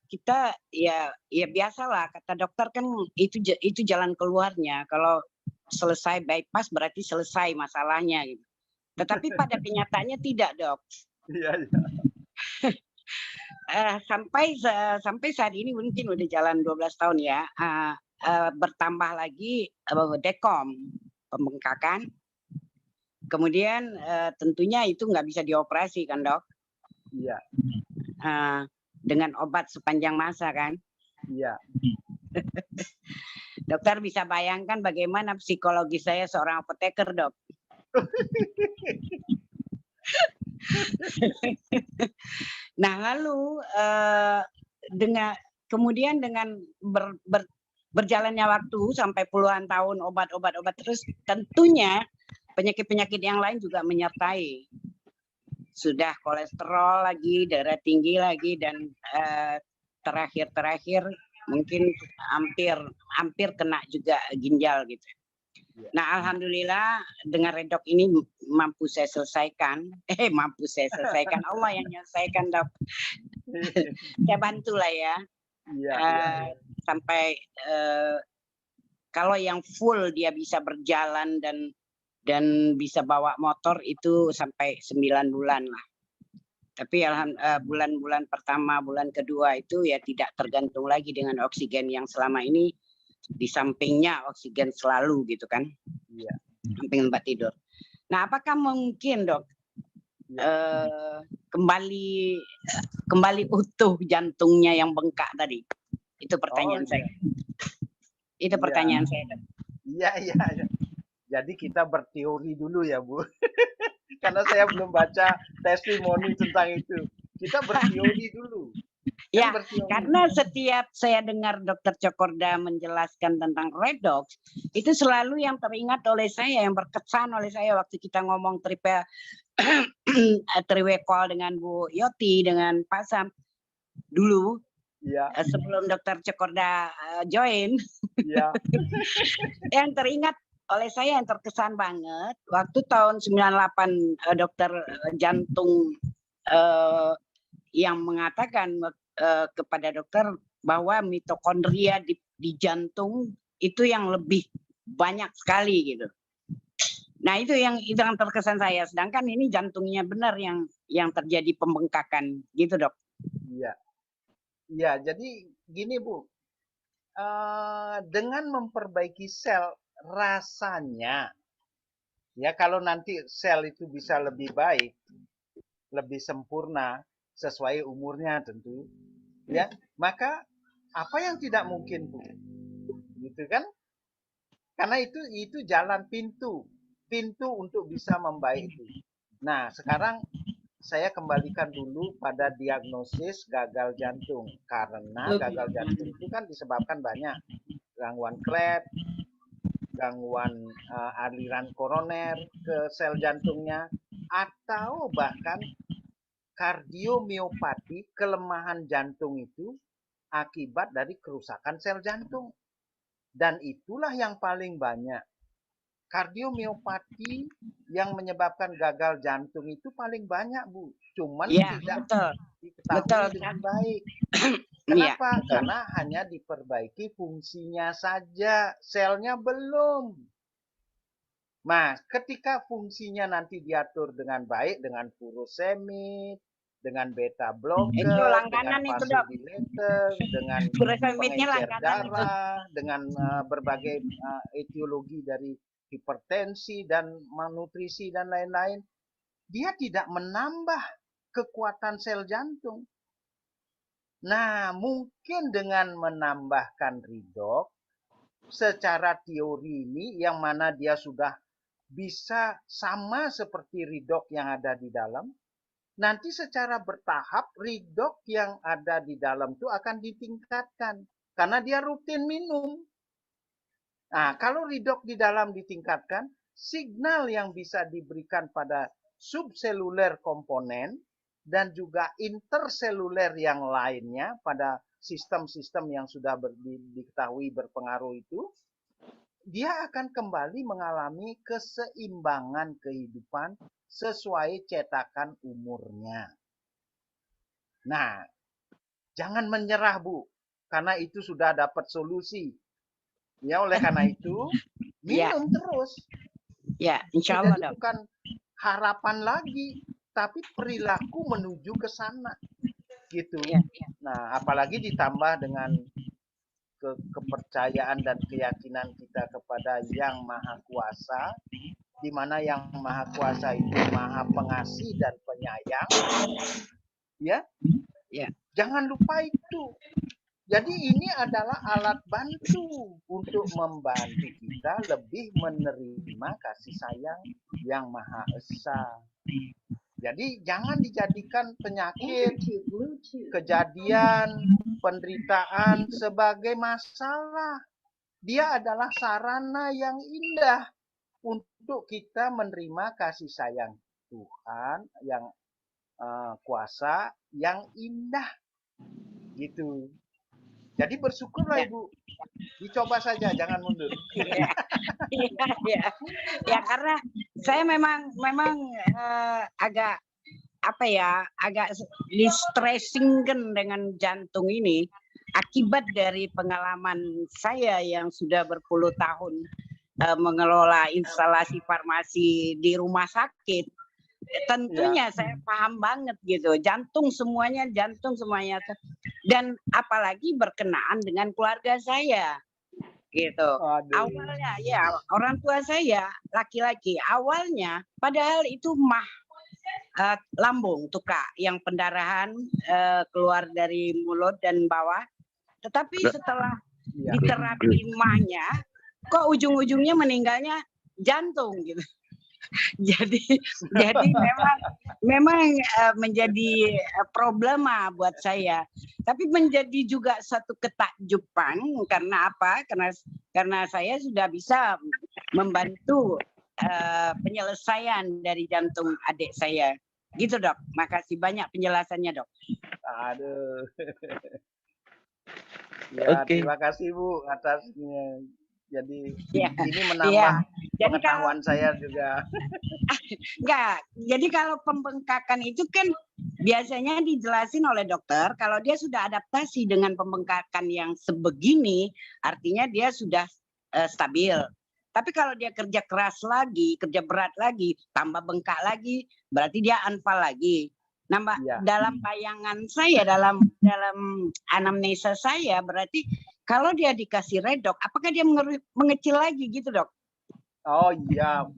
kita ya biasalah kata dokter kan itu jalan keluarnya. Kalau selesai bypass berarti selesai masalahnya gitu. Tetapi pada kenyataannya tidak, Dok. Iya. Sampai saat ini mungkin udah jalan 12 tahun ya. Bertambah lagi dekom, pembengkakan. Kemudian tentunya itu nggak bisa dioperasi kan, Dok? Iya. Dengan obat sepanjang masa kan? Iya. Dokter bisa bayangkan bagaimana psikologi saya seorang apoteker, Dok. Nah, lalu kemudian dengan berjalannya waktu sampai puluhan tahun obat terus, tentunya penyakit-penyakit yang lain juga menyertai. Sudah kolesterol lagi, darah tinggi lagi, dan terakhir mungkin hampir kena juga ginjal gitu. Nah, alhamdulillah dengan redok ini mampu saya selesaikan. Allah yang menyelesaikan, Dok. Saya bantulah ya. Iya. Sampai kalau yang full dia bisa berjalan dan bisa bawa motor itu sampai 9 bulan lah. Tapi bulan-bulan pertama, bulan kedua itu ya tidak tergantung lagi dengan oksigen yang selama ini di sampingnya oksigen selalu gitu kan. Iya. Samping tempat tidur. Nah, apakah mungkin, Dok, kembali utuh jantungnya yang bengkak tadi? Itu pertanyaan saya. Itu pertanyaan saya, Dok. Iya. Jadi kita berteori dulu ya, Bu. Karena saya belum baca testimoni tentang itu. Kita berteori dulu. Ya, karena setiap saya dengar Dokter Cokorda menjelaskan tentang redox, itu selalu yang teringat oleh saya, yang berkesan oleh saya waktu kita ngomong triple call dengan Bu Yoti, dengan Pak Sam dulu. Ya. Sebelum Dokter Cokorda join. Ya. Yang teringat oleh saya, yang terkesan banget waktu tahun 98 dokter jantung yang mengatakan kepada dokter bahwa mitokondria di jantung itu yang lebih banyak sekali gitu. Nah itu yang terkesan saya. Sedangkan ini jantungnya benar yang terjadi pembengkakan, gitu dok. Iya, iya. Jadi gini Bu, dengan memperbaiki sel rasanya, ya kalau nanti sel itu bisa lebih baik, lebih sempurna sesuai umurnya tentu, ya maka apa yang tidak mungkin Bu, gitu kan? Karena itu jalan pintu untuk bisa membaik itu. Nah sekarang saya kembalikan dulu pada diagnosis gagal jantung, karena gagal jantung itu kan disebabkan banyak gangguan klep, gangguan aliran koroner ke sel jantungnya, atau bahkan kardiomiopati, kelemahan jantung itu akibat dari kerusakan sel jantung. Dan itulah yang paling banyak. Kardiomiopati yang menyebabkan gagal jantung itu paling banyak Bu. Cuman Ya, tidak betul. diketahui dengan baik. Kenapa? Karena hanya diperbaiki fungsinya saja, selnya belum. Nah, ketika fungsinya nanti diatur dengan baik, dengan furosemid, dengan beta blocker, Itu langganan dengan itu, Dok. vasodilator, dengan Furosemidnya pengencer langganan itu. darah, dengan berbagai etiologi dari hipertensi dan malnutrisi dan lain-lain, dia tidak menambah kekuatan sel jantung. Nah, mungkin dengan menambahkan redox secara teori ini yang mana dia sudah bisa sama seperti redox yang ada di dalam, nanti secara bertahap redox yang ada di dalam itu akan ditingkatkan karena dia rutin minum. Nah, kalau redox di dalam ditingkatkan, signal yang bisa diberikan pada subseluler komponen dan juga interseluler yang lainnya pada sistem-sistem yang sudah diketahui berpengaruh itu, dia akan kembali mengalami keseimbangan kehidupan sesuai cetakan umurnya. Nah, jangan menyerah Bu, karena itu sudah dapat solusi. Ya, oleh karena itu, minum terus. Ya, insya Allah Dok. Bukan harapan lagi, tapi perilaku menuju ke sana. Gitu. Nah, apalagi ditambah dengan kepercayaan dan keyakinan kita kepada Yang Maha Kuasa, di mana Yang Maha Kuasa itu Maha Pengasih dan Penyayang. Ya. Jangan lupa itu. Jadi ini adalah alat bantu untuk membantu kita lebih menerima kasih sayang Yang Maha Esa. Jadi jangan dijadikan penyakit, kejadian, penderitaan sebagai masalah. Dia adalah sarana yang indah untuk kita menerima kasih sayang Tuhan yang kuasa yang indah. Gitu. Jadi bersyukurlah Ibu, dicoba saja, jangan mundur. Ya karena saya memang agak distressing dengan jantung ini akibat dari pengalaman saya yang sudah berpuluh tahun mengelola instalasi farmasi di rumah sakit. Tentunya saya paham banget gitu, jantung semuanya, dan apalagi berkenaan dengan keluarga saya gitu. Awalnya ya orang tua saya laki-laki, awalnya padahal itu lambung tuh Kak, yang pendarahan keluar dari mulut dan bawah, tetapi setelah diterapi mahnya kok ujung-ujungnya meninggalnya jantung gitu. Jadi memang menjadi problema buat saya. Tapi menjadi juga satu ketakjuban karena apa? Karena saya sudah bisa membantu penyelesaian dari jantung adik saya. Gitu Dok. Makasih banyak penjelasannya Dok. Aduh. Ya, terima kasih Bu atasnya. Jadi ini menambah pengetahuan saya juga. Enggak, jadi kalau pembengkakan itu kan biasanya dijelasin oleh dokter, kalau dia sudah adaptasi dengan pembengkakan yang sebegini, artinya dia sudah stabil. Tapi kalau dia kerja keras lagi, kerja berat lagi, tambah bengkak lagi, berarti dia anfal lagi. Iya. Dalam bayangan saya, dalam anamnesa saya, berarti kalau dia dikasih redok, apakah dia mengecil lagi gitu, Dok? Oh iya,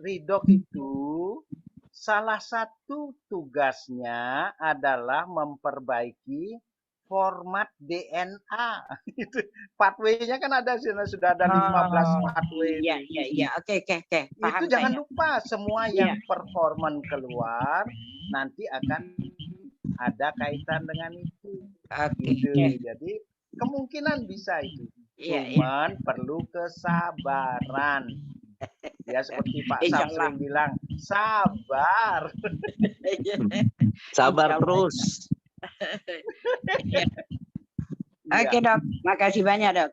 Ridok itu salah satu tugasnya adalah memperbaiki format DNA. Itu pathway-nya kan ada, sudah ada 15 pathway. Iya. Oke. Paham Itu jangan saya. lupa semua yang performan keluar nanti akan ada kaitan dengan itu. Oke. Gitu. Jadi kemungkinan bisa itu. Iya. Cuman perlu kesabaran. Ya seperti Pak Insya Sam Allah. sering bilang, sabar. Sabar Insya Allah. terus. Oke, Dok. Makasih banyak, Dok.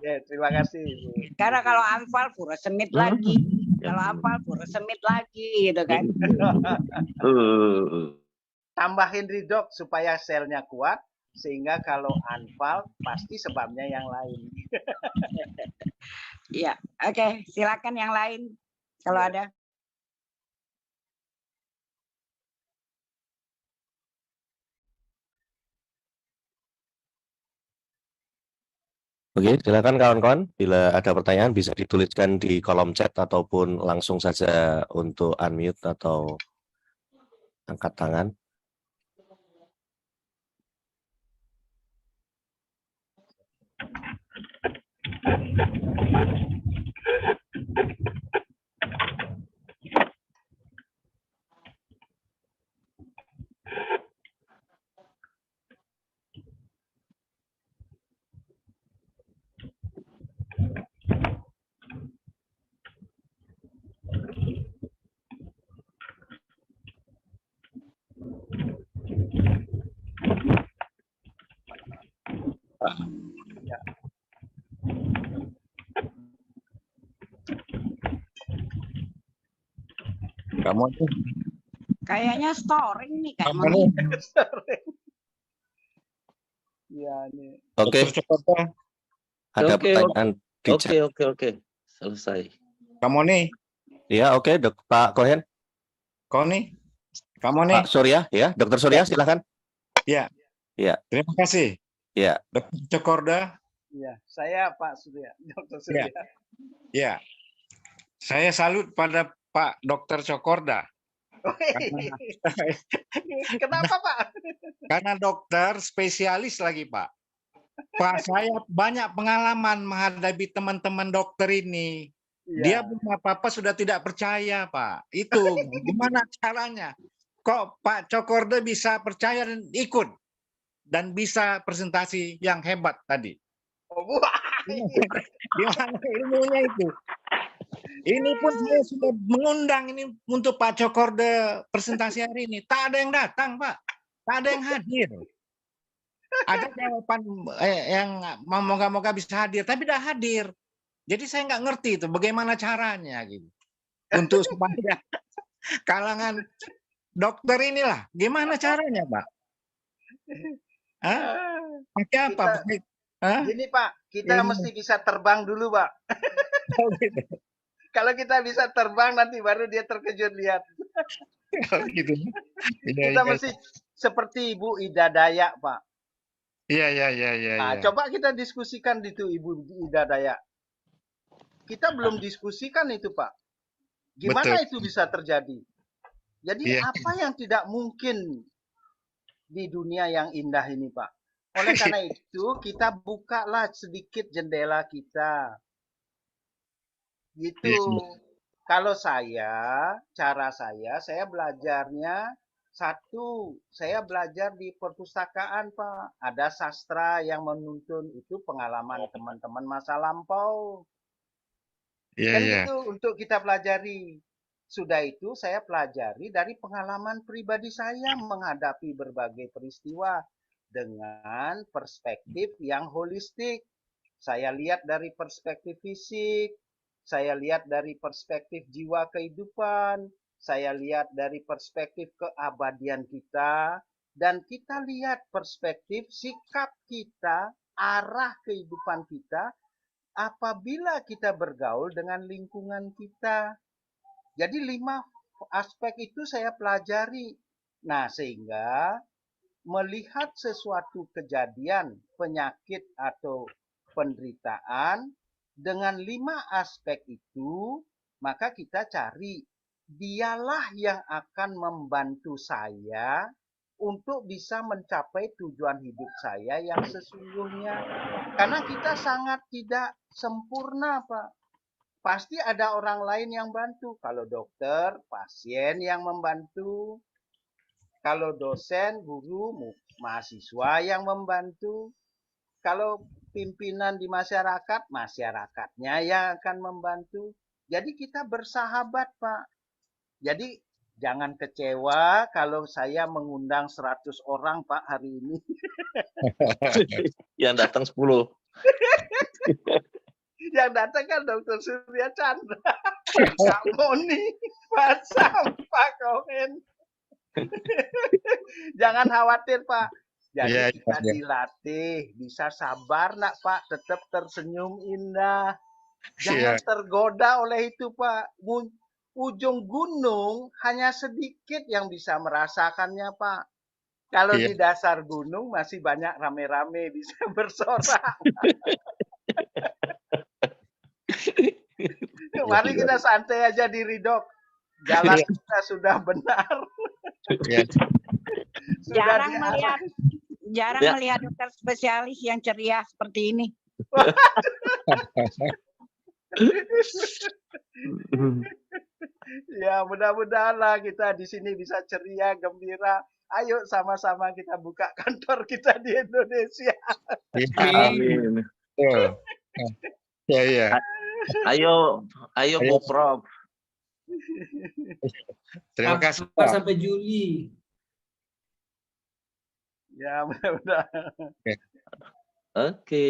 Ya, terima kasih. Bu. Karena kalau anfal furosemid lagi. Kalau anfal furosemid lagi gitu kan. Tambahin Ridok supaya selnya kuat, sehingga kalau anfal pasti sebabnya yang lain. Iya. Oke, silakan yang lain kalau Iya. ada. Oke, silakan kawan-kawan. Bila ada pertanyaan bisa dituliskan di kolom chat ataupun langsung saja untuk unmute atau angkat tangan. Kamu tuh Kayaknya storing nih Kak kamu Moni. nih, Iya nih. Oke, Dr. Cokorda. ada Oke, pertanyaan di chat. Oke. Selesai. Kamu nih, Ya, oke, Pak Kohen, kau nih, kamu nih. Pak Surya, ya, Dokter Surya, silakan. Ya. Ya. Terima kasih. Ya. Dr. Cokorda. Iya, saya Pak Surya, Dr. Surya. Ya. Saya salut pada Pak Dr. Cokorda. Kenapa Pak? Karena dokter spesialis lagi, Pak. Pak, saya banyak pengalaman menghadapi teman-teman dokter ini. Dia Iya. belum apa-apa sudah tidak percaya, Pak. Itu gimana caranya? Kok Pak Cokorda bisa percaya dan ikut? Dan bisa presentasi yang hebat tadi. Oh, wah. Gimana ilmunya itu? Ini pun saya sudah mengundang ini untuk Pak Cokorda presentasi hari ini. Tak ada yang datang, Pak. Tak ada yang hadir. Ada jawaban yang moga-moga bisa hadir, tapi tidak hadir. Jadi saya nggak ngerti itu bagaimana caranya gitu. Untuk supaya kalangan dokter inilah, gimana caranya, Pak? Hah? Pakai apa? Kita- Pakai, hah? Gini Pak, kita Ilmu. mesti bisa terbang dulu Pak. Oh, gitu. Kalau kita bisa terbang nanti baru dia terkejut lihat. Oh, gitu. Iya, Kita iya. mesti seperti Ibu Ida Dayak Pak. Iya. Nah, coba kita diskusikan itu Ibu Ida Dayak. Kita belum diskusikan itu Pak. Gimana itu bisa terjadi? Jadi Iya. apa yang tidak mungkin di dunia yang indah ini Pak? Oleh karena itu kita bukalah sedikit jendela kita. Gitu. Iya. Kalau cara saya belajarnya satu, saya belajar di perpustakaan Pak. Ada sastra yang menuntun itu pengalaman teman-teman masa lampau. Kan Iya. gitu untuk kita pelajari. Sudah itu saya pelajari dari pengalaman pribadi saya menghadapi berbagai peristiwa dengan perspektif yang holistik. Saya lihat dari perspektif fisik, saya lihat dari perspektif jiwa kehidupan, saya lihat dari perspektif keabadian kita, dan kita lihat perspektif sikap kita, arah kehidupan kita, apabila kita bergaul dengan lingkungan kita. Jadi 5 aspek itu saya pelajari. Nah, sehingga melihat sesuatu kejadian, penyakit atau penderitaan dengan 5 aspek itu, maka kita cari dialah yang akan membantu saya untuk bisa mencapai tujuan hidup saya yang sesungguhnya. Karena kita sangat tidak sempurna, Pak. Pasti ada orang lain yang bantu. Kalau dokter, pasien yang membantu. Kalau dosen, guru, mahasiswa yang membantu. Kalau pimpinan di masyarakat, masyarakatnya yang akan membantu. Jadi kita bersahabat, Pak. Jadi jangan kecewa kalau saya mengundang 100 orang, Pak, hari ini. Yang datang 10. Yang datang kan Dr. Surya Chandra, Kak Moni, Pak Sam, Pak Komen. Jangan khawatir, Pak. Jadi kita dilatih, bisa sabar nak, Pak, tetap tersenyum indah. Jangan tergoda oleh itu, Pak. Ujung gunung hanya sedikit yang bisa merasakannya, Pak. Kalau di dasar gunung masih banyak rame-rame bisa bersorak. Mari kita santai aja di Ridok. Jalan kita sudah benar. Jarang melihat dokter spesialis yang ceria seperti ini. Ya, mudah-mudahan kita di sini bisa ceria, gembira. Ayo sama-sama kita buka kantor kita di Indonesia. Amin. Ya. Ayo Bu Prof. Terima kasih. Sampai Juli. Ya, mudah-mudahan. Oke.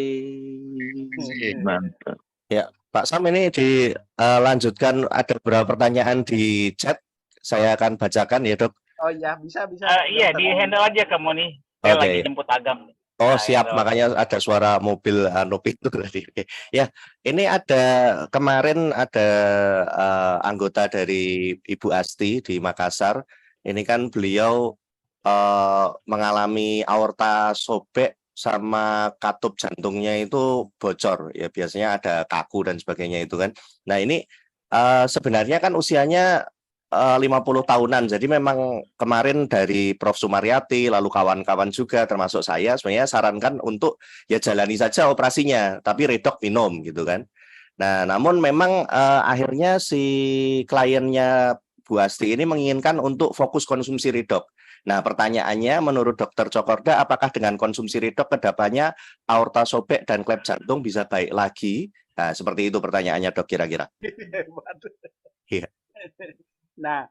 Mantap. Ya, Pak Sam, ini dilanjutkan ada beberapa pertanyaan di chat. Saya akan bacakan ya, Dok. Oh ya, bisa. Iya, di handle aja kamu nih. Saya lagi jemput Agam. Oh, siap, makanya ada suara mobil pintu tadi. Oke. Ya, ini kemarin ada anggota dari Ibu Asti di Makassar. Ini kan beliau mengalami aorta sobek sama katup jantungnya itu bocor. Ya, biasanya ada kaku dan sebagainya itu kan. Nah, ini sebenarnya kan usianya 50 tahunan. Jadi memang kemarin dari Prof. Sumaryati lalu kawan-kawan juga termasuk saya sebenarnya sarankan untuk ya jalani saja operasinya, tapi Ridok minum gitu kan. Nah, namun memang akhirnya si kliennya Bu Asti ini menginginkan untuk fokus konsumsi Ridok. Nah, pertanyaannya menurut Dokter Cokorda, apakah dengan konsumsi Ridok kedepannya aorta sobek dan klep jantung bisa baik lagi? Nah, seperti itu pertanyaannya, Dok, kira-kira. Iya. Nah,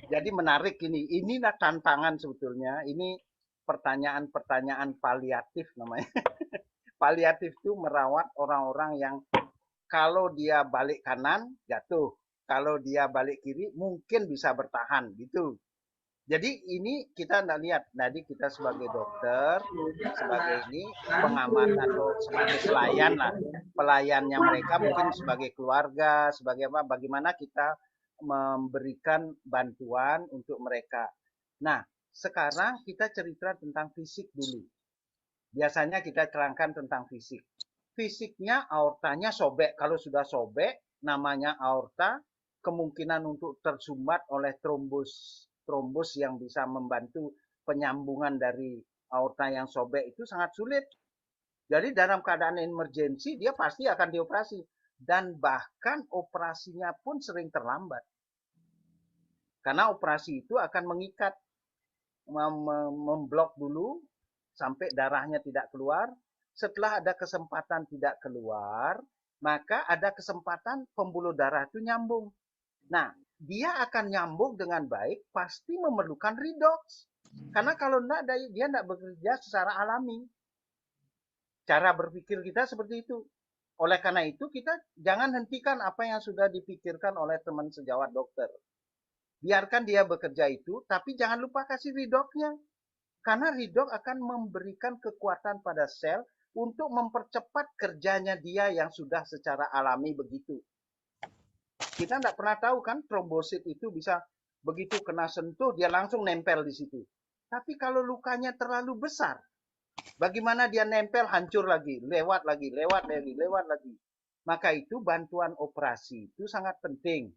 jadi menarik ini. Inilah tantangan sebetulnya. Ini pertanyaan-pertanyaan paliatif namanya. Paliatif itu merawat orang-orang yang kalau dia balik kanan jatuh, kalau dia balik kiri mungkin bisa bertahan gitu. Jadi ini kita nggak lihat. Jadi kita sebagai dokter, sebagai ini pengamat atau sebagai pelayan lah, pelayannya mereka mungkin sebagai keluarga, sebagai apa? Bagaimana kita memberikan bantuan untuk mereka. Nah, sekarang kita cerita tentang fisik dulu. Biasanya kita terangkan tentang fisik. Fisiknya aortanya sobek. Kalau sudah sobek, namanya aorta, kemungkinan untuk tersumbat oleh trombus yang bisa membantu penyambungan dari aorta yang sobek itu sangat sulit. Jadi dalam keadaan emergensi, dia pasti akan dioperasi. Dan bahkan operasinya pun sering terlambat. Karena operasi itu akan mengikat, memblok dulu sampai darahnya tidak keluar. Setelah ada kesempatan tidak keluar, maka ada kesempatan pembuluh darah itu nyambung. Nah, dia akan nyambung dengan baik, pasti memerlukan redox. Karena kalau enggak, dia enggak bekerja secara alami. Cara berpikir kita seperti itu. Oleh karena itu, kita jangan hentikan apa yang sudah dipikirkan oleh teman sejawat dokter. Biarkan dia bekerja itu, tapi jangan lupa kasih redoxnya. Karena redox akan memberikan kekuatan pada sel untuk mempercepat kerjanya dia yang sudah secara alami begitu. Kita tidak pernah tahu kan trombosit itu bisa begitu kena sentuh dia langsung nempel di situ. Tapi kalau lukanya terlalu besar, bagaimana dia nempel hancur lagi, lewat lagi. Maka itu bantuan operasi itu sangat penting.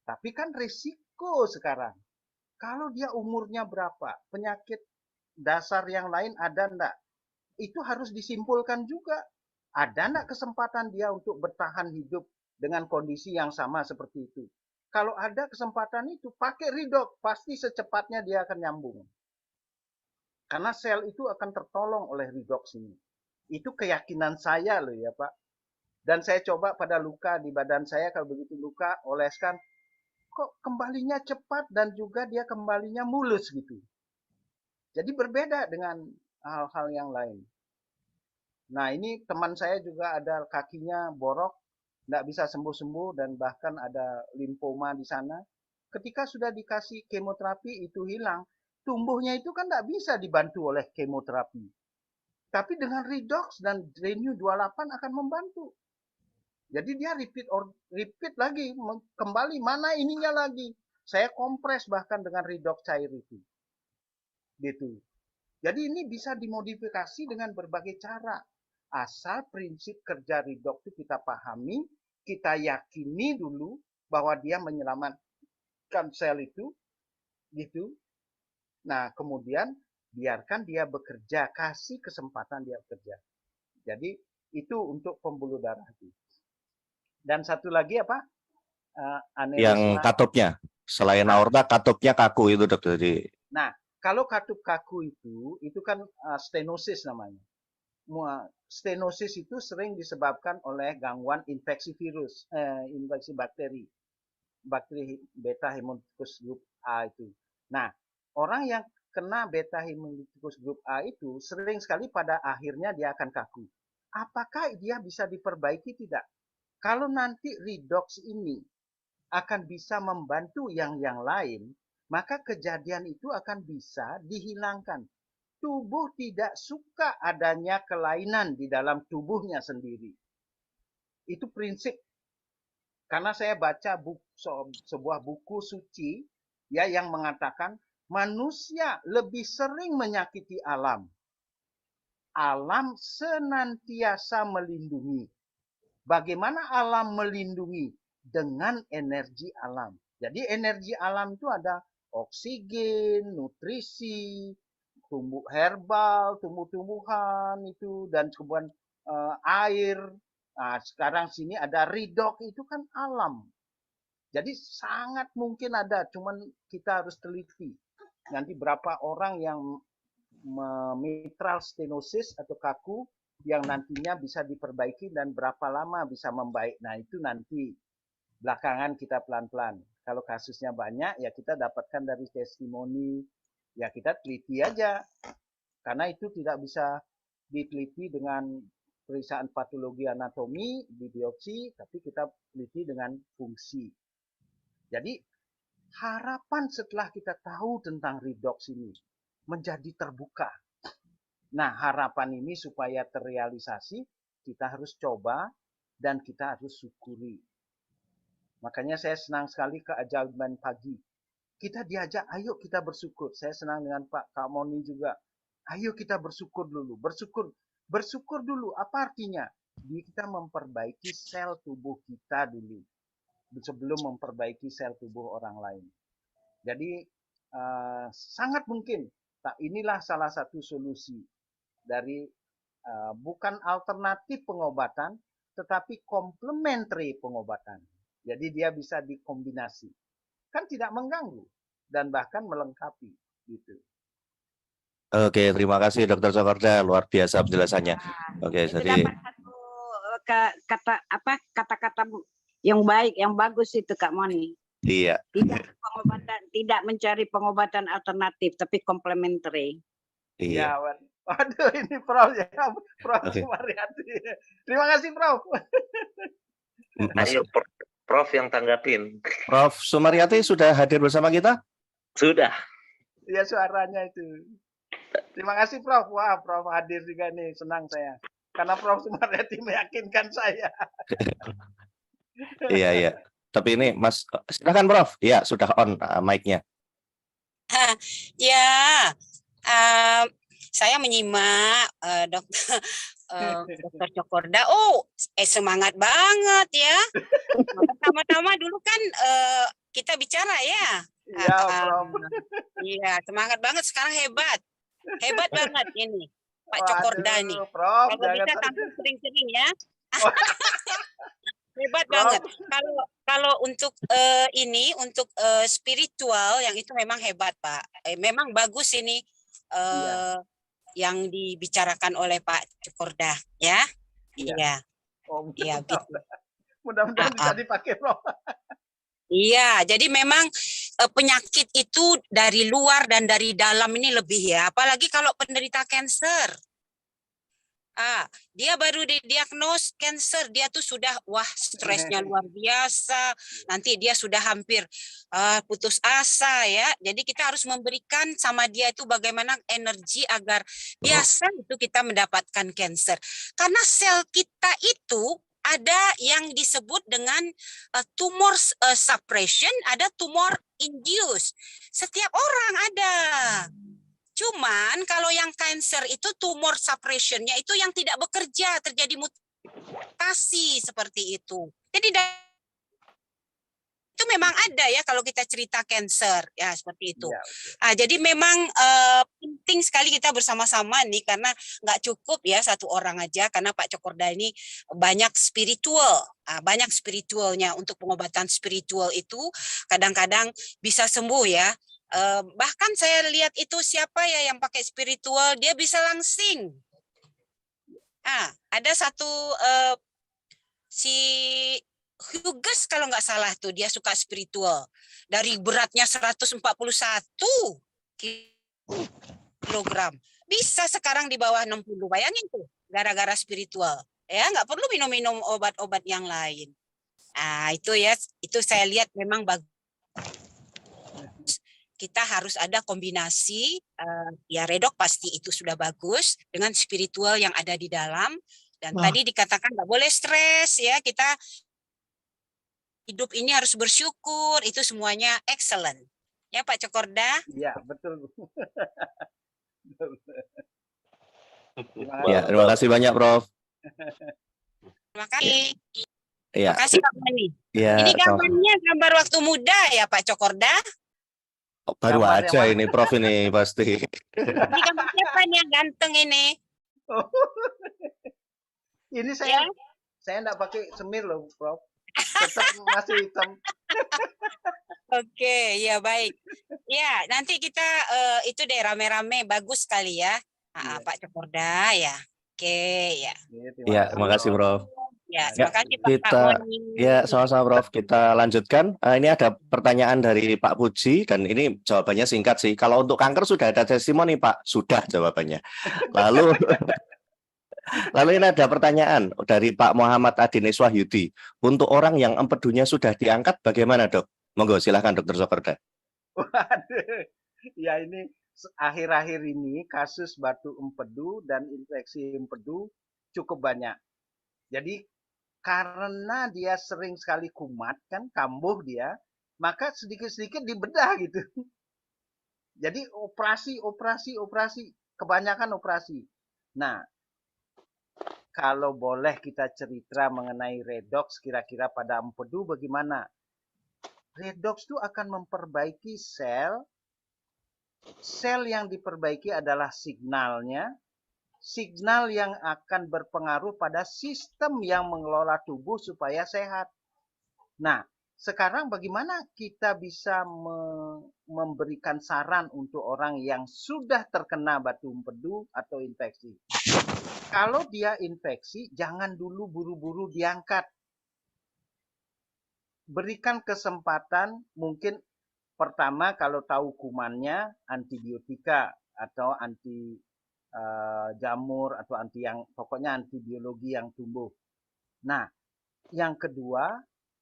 Tapi kan risiko sekarang. Kalau dia umurnya berapa, penyakit dasar yang lain ada enggak? Itu harus disimpulkan juga. Ada enggak kesempatan dia untuk bertahan hidup dengan kondisi yang sama seperti itu? Kalau ada kesempatan itu, pakai redox, pasti secepatnya dia akan nyambung. Karena sel itu akan tertolong oleh redox ini. Itu keyakinan saya loh ya Pak. Dan saya coba pada luka di badan saya, kalau begitu luka, oleskan, kok kembalinya cepat dan juga dia kembalinya mulus gitu. Jadi berbeda dengan hal-hal yang lain. Nah ini teman saya juga ada kakinya borok, tidak bisa sembuh-sembuh dan bahkan ada limfoma di sana. Ketika sudah dikasih kemoterapi itu hilang, tumbuhnya itu kan tidak bisa dibantu oleh kemoterapi. Tapi dengan redox dan Renew 28 akan membantu. Jadi dia repeat lagi, kembali mana ininya lagi. Saya kompres bahkan dengan redox cair itu. Gitu. Jadi ini bisa dimodifikasi dengan berbagai cara. Asal prinsip kerja redox itu kita pahami, kita yakini dulu bahwa dia menyelamatkan sel itu, gitu. Nah, kemudian biarkan dia bekerja, kasih kesempatan dia bekerja. Jadi itu untuk pembuluh darah itu. Dan satu lagi apa? Yang katupnya, selain aorta, katupnya kaku itu dokter. Jadi. Nah, kalau katup kaku itu kan stenosis namanya. Stenosis itu sering disebabkan oleh gangguan infeksi virus, infeksi bakteri beta hemolyticus grup A itu. Nah, orang yang kena beta hemolyticus grup A itu sering sekali pada akhirnya dia akan kaku. Apakah dia bisa diperbaiki tidak? Kalau nanti redox ini akan bisa membantu yang lain, maka kejadian itu akan bisa dihilangkan. Tubuh tidak suka adanya kelainan di dalam tubuhnya sendiri. Itu prinsip. Karena saya baca sebuah buku suci ya yang mengatakan manusia lebih sering menyakiti alam. Alam senantiasa melindungi. Bagaimana alam melindungi? Dengan energi alam. Jadi energi alam itu ada oksigen, nutrisi, tumbuh herbal, tumbuh-tumbuhan itu, dan kemudian air. Nah, sekarang sini ada redox, itu kan alam. Jadi sangat mungkin ada, cuman kita harus teliti. Nanti berapa orang yang mitral stenosis atau kaku yang nantinya bisa diperbaiki dan berapa lama bisa membaik. Nah itu nanti belakangan kita pelan-pelan. Kalau kasusnya banyak ya kita dapatkan dari testimoni, ya kita teliti aja. Karena itu tidak bisa diteliti dengan pemeriksaan patologi anatomi, di biopsi, tapi kita teliti dengan fungsi. Jadi harapan setelah kita tahu tentang redox ini menjadi terbuka. Nah, harapan ini supaya terrealisasi, kita harus coba dan kita harus syukuri. Makanya saya senang sekali keajaiban pagi. Kita diajak, ayo kita bersyukur. Saya senang dengan Pak Kak Moni juga. Ayo kita bersyukur dulu. Bersyukur dulu. Apa artinya? Kita memperbaiki sel tubuh kita dulu. Sebelum memperbaiki sel tubuh orang lain. Jadi, sangat mungkin. Inilah salah satu solusi dari bukan alternatif pengobatan, tetapi komplementari pengobatan. Jadi dia bisa dikombinasi. Kan tidak mengganggu dan bahkan melengkapi gitu. Oke, terima kasih Dr. Cokorda, luar biasa penjelasannya. Oke, jadi dapat satu kata-kata yang baik, yang bagus itu Kak Moni. iya. Tidak mencari pengobatan alternatif, tapi komplementari. Iya. Ya, waduh ini Prof ya, Prof Sumaryati. Terima kasih Prof. Ayo Prof yang tanggapin. Prof Sumaryati sudah hadir bersama kita? Sudah. Ya suaranya itu. Terima kasih Prof. Wah, Prof hadir juga nih, senang saya. Karena Prof. Sumaryati meyakinkan saya. Iya, iya. Tapi ini Mas, silakan Prof. Iya, sudah on mic-nya. Ya, saya menyimak dokter Dr. Cokorda. Oh, semangat banget ya. Pertama-tama dulu kan kita bicara ya. Iya, Prof. Iya, semangat banget. Sekarang hebat banget ini Pak Cokorda nih. Prof, Kalau bisa tampil sering-sering ya. Hebat Prof. banget. Kalau untuk ini untuk spiritual yang itu memang hebat Pak. Memang bagus ini yang dibicarakan oleh Pak Cokorda ya. Iya. Oh, iya gitu. Mudah-mudahan bisa dipakai Prof. Iya, jadi memang penyakit itu dari luar dan dari dalam ini lebih ya. Apalagi kalau penderita kanker. Dia baru didiagnos kanker, dia tuh sudah stresnya luar biasa. Nanti dia sudah hampir putus asa ya. Jadi kita harus memberikan sama dia itu bagaimana energi agar biasa itu kita mendapatkan kanker. Karena sel kita itu ada yang disebut dengan tumor suppression, ada tumor induced. Setiap orang ada. Cuman kalau yang kanker itu tumor suppression-nya itu yang tidak bekerja, terjadi mutasi seperti itu. Jadi itu memang ada ya kalau kita cerita kanker ya seperti itu. Jadi memang penting sekali kita bersama-sama nih karena nggak cukup ya satu orang aja karena Pak Cokorda ini banyak spiritual, banyak spiritualnya. Untuk pengobatan spiritual itu kadang-kadang bisa sembuh ya. Bahkan saya lihat itu siapa ya yang pakai spiritual dia bisa langsing. Ada satu si Huges kalau nggak salah tuh dia suka spiritual dari beratnya 141 kilogram bisa sekarang di bawah 60, bayangin tuh gara-gara spiritual ya, nggak perlu minum obat-obat yang lain. Itu ya, itu saya lihat memang bagus. Kita harus ada kombinasi ya redok pasti itu sudah bagus dengan spiritual yang ada di dalam dan tadi dikatakan nggak boleh stres ya, kita hidup ini harus bersyukur, itu semuanya excellent ya Pak Cokorda. Iya betul. Ya, terima kasih banyak Prof. Terima kasih. Iya. Terima kasih Pak Mani. Ya, ini gambarnya gambar waktu muda ya Pak Cokorda. Baru aja ini Prof ini pasti. Ini gambar siapa nih yang ganteng ini? Ini saya enggak pakai semir loh, Prof. Tetap masih hitam. Oke, ya baik. Ya, nanti kita itu deh rame-rame bagus sekali ya. Pak Cokorda ya. Oke, ya. Iya, terima kasih Prof. Ya, terima kasih Pak Moni. Ya, sama-sama Prof. Kita lanjutkan. Ini ada pertanyaan dari Pak Puji dan ini jawabannya singkat sih. Kalau untuk kanker sudah ada testimoni Pak, sudah jawabannya. Lalu ini ada pertanyaan dari Pak Muhammad Adines Wahyudi. Untuk orang yang empedunya sudah diangkat, bagaimana Dok? Monggo silahkan Dokter Cokorda. Waduh, ya ini akhir-akhir ini kasus batu empedu dan infeksi empedu cukup banyak. Jadi karena dia sering sekali kumat kan, kambuh dia, maka sedikit-sedikit dibedah gitu. Jadi operasi, kebanyakan operasi. Nah, kalau boleh kita cerita mengenai redoks kira-kira pada empedu bagaimana? Redoks itu akan memperbaiki sel. Sel yang diperbaiki adalah signalnya. Signal yang akan berpengaruh pada sistem yang mengelola tubuh supaya sehat. Nah, sekarang bagaimana kita bisa memberikan saran untuk orang yang sudah terkena batu empedu atau infeksi? Kalau dia infeksi, jangan dulu buru-buru diangkat. Berikan kesempatan, mungkin pertama kalau tahu kumannya, antibiotika atau anti jamur atau anti yang pokoknya anti biologi yang tumbuh. Nah, yang kedua,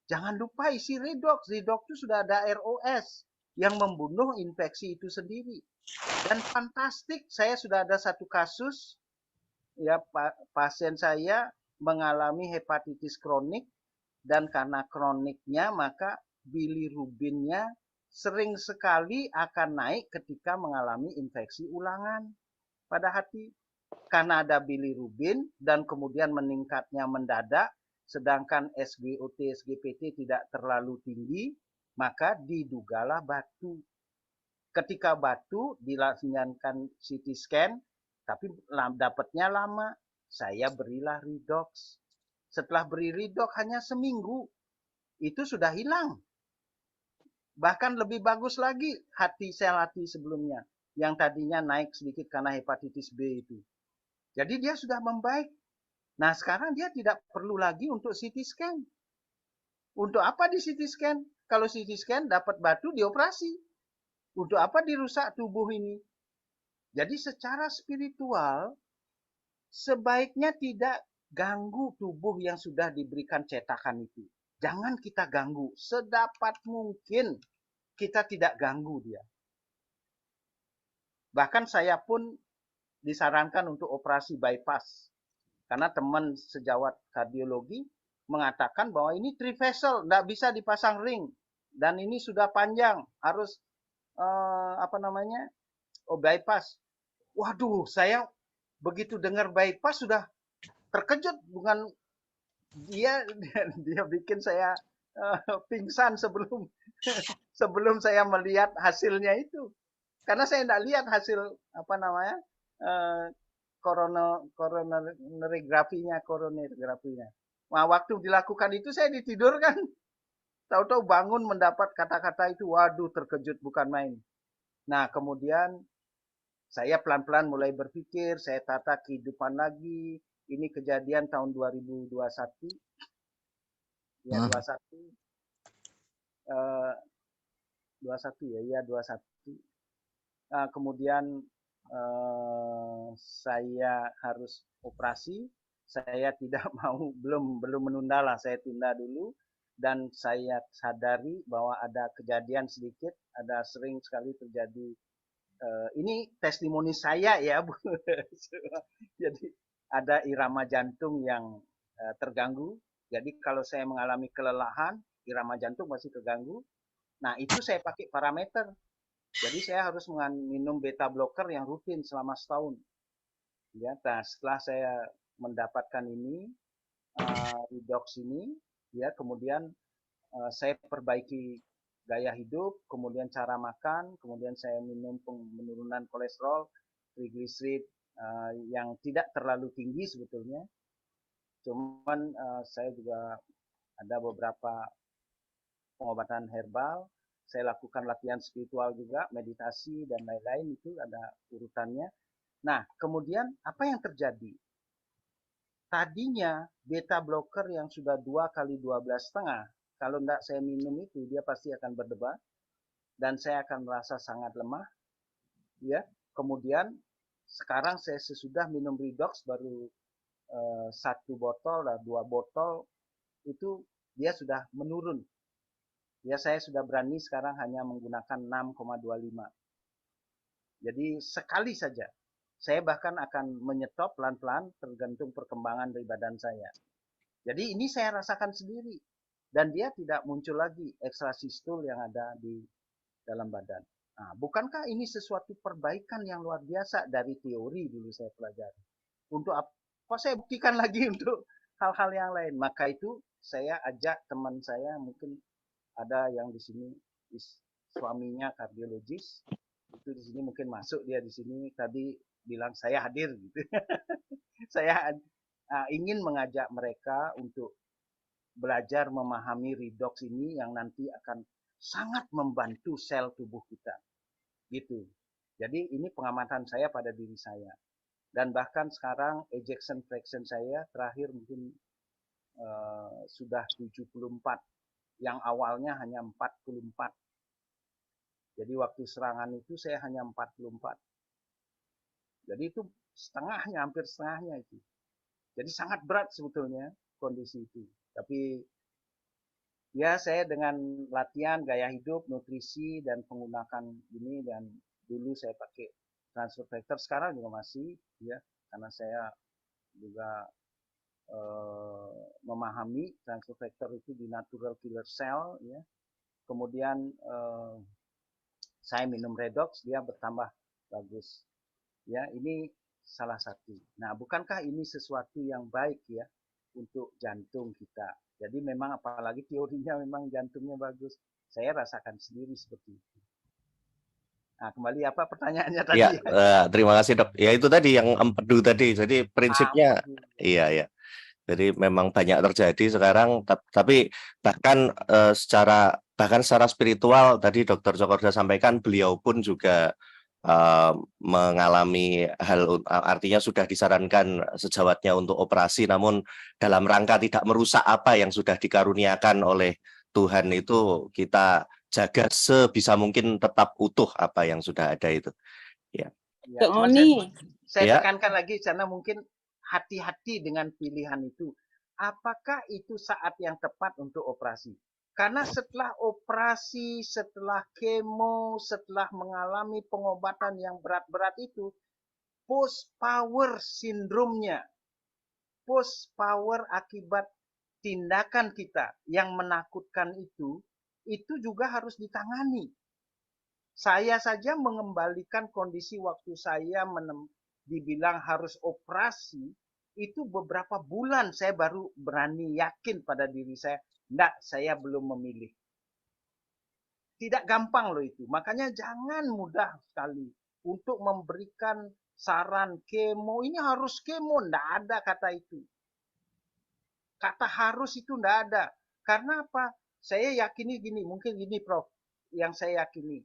jangan lupa isi redox. Redox itu sudah ada ROS yang membunuh infeksi itu sendiri. Dan fantastik, saya sudah ada satu kasus ya pasien saya mengalami hepatitis kronik, dan karena kroniknya maka bilirubinnya sering sekali akan naik ketika mengalami infeksi ulangan pada hati. Karena ada bilirubin dan kemudian meningkatnya mendadak, sedangkan SGOT, SGPT tidak terlalu tinggi, maka didugalah batu. Ketika batu dilaksanakan CT scan, tapi dapatnya lama, saya berilah redox. Setelah beri redox hanya seminggu, itu sudah hilang. Bahkan lebih bagus lagi sel hati sebelumnya, yang tadinya naik sedikit karena hepatitis B itu. Jadi dia sudah membaik. Nah sekarang dia tidak perlu lagi untuk CT scan. Untuk apa di CT scan? Kalau CT scan dapat batu dioperasi. Untuk apa dirusak tubuh ini? Jadi secara spiritual sebaiknya tidak ganggu tubuh yang sudah diberikan cetakan itu. Jangan kita ganggu. Sedapat mungkin kita tidak ganggu dia. Bahkan saya pun disarankan untuk operasi bypass. Karena teman sejawat kardiologi mengatakan bahwa ini trivessel, tidak bisa dipasang ring. Dan ini sudah panjang, harus bypass. Waduh, saya begitu dengar bypass sudah terkejut. Bukan dia bikin saya pingsan sebelum saya melihat hasilnya itu. Karena saya tidak lihat hasil koronerigrafinya. Nah, waktu dilakukan itu saya ditidurkan. Tahu-tahu bangun mendapat kata-kata itu, waduh terkejut bukan main. Nah, kemudian saya pelan-pelan mulai berpikir, saya tata kehidupan lagi. Ini kejadian tahun 2021. Ya, 21. 21. Kemudian saya harus operasi. Saya tidak mau, belum menunda lah, saya tunda dulu. Dan saya sadari bahwa ada kejadian sedikit, ada sering sekali terjadi. Ini testimoni saya ya, Bu. Jadi ada irama jantung yang terganggu. Jadi kalau saya mengalami kelelahan, irama jantung masih terganggu. Nah itu saya pakai parameter. Jadi saya harus minum beta blocker yang rutin selama setahun. Ya, nah setelah saya mendapatkan ini, redox ini, ya kemudian saya perbaiki gaya hidup, kemudian cara makan, kemudian saya minum penurunan kolesterol, trigliserid yang tidak terlalu tinggi sebetulnya. Cuman saya juga ada beberapa pengobatan herbal. Saya lakukan latihan spiritual juga, meditasi dan lain-lain, itu ada urutannya. Nah, kemudian apa yang terjadi? Tadinya beta blocker yang sudah 2 kali 12,5, kalau tidak saya minum itu dia pasti akan berdebar dan saya akan merasa sangat lemah. Ya, kemudian sekarang saya sesudah minum redox baru 1 botol lah 2 botol itu dia sudah menurun. Ya saya sudah berani sekarang hanya menggunakan 6,25. Jadi sekali saja. Saya bahkan akan menyetop pelan-pelan tergantung perkembangan dari badan saya. Jadi ini saya rasakan sendiri. Dan dia tidak muncul lagi ekstrasistul yang ada di dalam badan. Nah, bukankah ini sesuatu perbaikan yang luar biasa dari teori dulu saya pelajari. Untuk apa saya buktikan lagi untuk hal-hal yang lain. Maka itu saya ajak teman saya, mungkin ada yang di sini suaminya kardiologis, itu di sini mungkin masuk dia di sini tadi bilang saya hadir gitu. Saya ingin mengajak mereka untuk belajar memahami redox ini yang nanti akan sangat membantu sel tubuh kita. Gitu. Jadi ini pengamatan saya pada diri saya. Dan bahkan sekarang ejection fraction saya terakhir mungkin sudah 74. Yang awalnya hanya 44. Jadi waktu serangan itu saya hanya 44. Jadi itu setengahnya, hampir setengahnya itu. Jadi sangat berat sebetulnya kondisi itu. Tapi ya saya dengan latihan, gaya hidup, nutrisi, dan penggunakan ini, dan dulu saya pakai transfer factor, sekarang juga masih, ya karena saya juga memahami transfer factor itu di natural killer cell, ya. Kemudian saya minum redox, dia bertambah bagus. Ya, ini salah satu. Nah, bukankah ini sesuatu yang baik ya untuk jantung kita? Jadi memang apalagi teorinya memang jantungnya bagus. Saya rasakan sendiri seperti itu. Nah, kembali apa pertanyaannya tadi? Ya, terima kasih Dok. Ya itu tadi yang empedu tadi. Jadi prinsipnya, iya. Jadi memang banyak terjadi sekarang, tapi bahkan secara spiritual tadi Dr. Cokorda sampaikan beliau pun juga mengalami hal, artinya sudah disarankan sejawatnya untuk operasi, namun dalam rangka tidak merusak apa yang sudah dikaruniakan oleh Tuhan, itu kita jaga sebisa mungkin tetap utuh apa yang sudah ada itu. Ya. Ya, saya tekankan lagi karena mungkin hati-hati dengan pilihan itu. Apakah itu saat yang tepat untuk operasi? Karena setelah operasi, setelah kemo, setelah mengalami pengobatan yang berat-berat itu, post power sindromnya, post power akibat tindakan kita yang menakutkan itu juga harus ditangani. Saya saja mengembalikan kondisi waktu saya dibilang harus operasi, itu beberapa bulan saya baru berani yakin pada diri saya, enggak, saya belum memilih. Tidak gampang loh itu. Makanya jangan mudah sekali untuk memberikan saran kemo. Ini harus kemo. Enggak ada kata itu. Kata harus itu enggak ada. Karena apa? Saya yakini gini. Mungkin gini Prof. Yang saya yakini.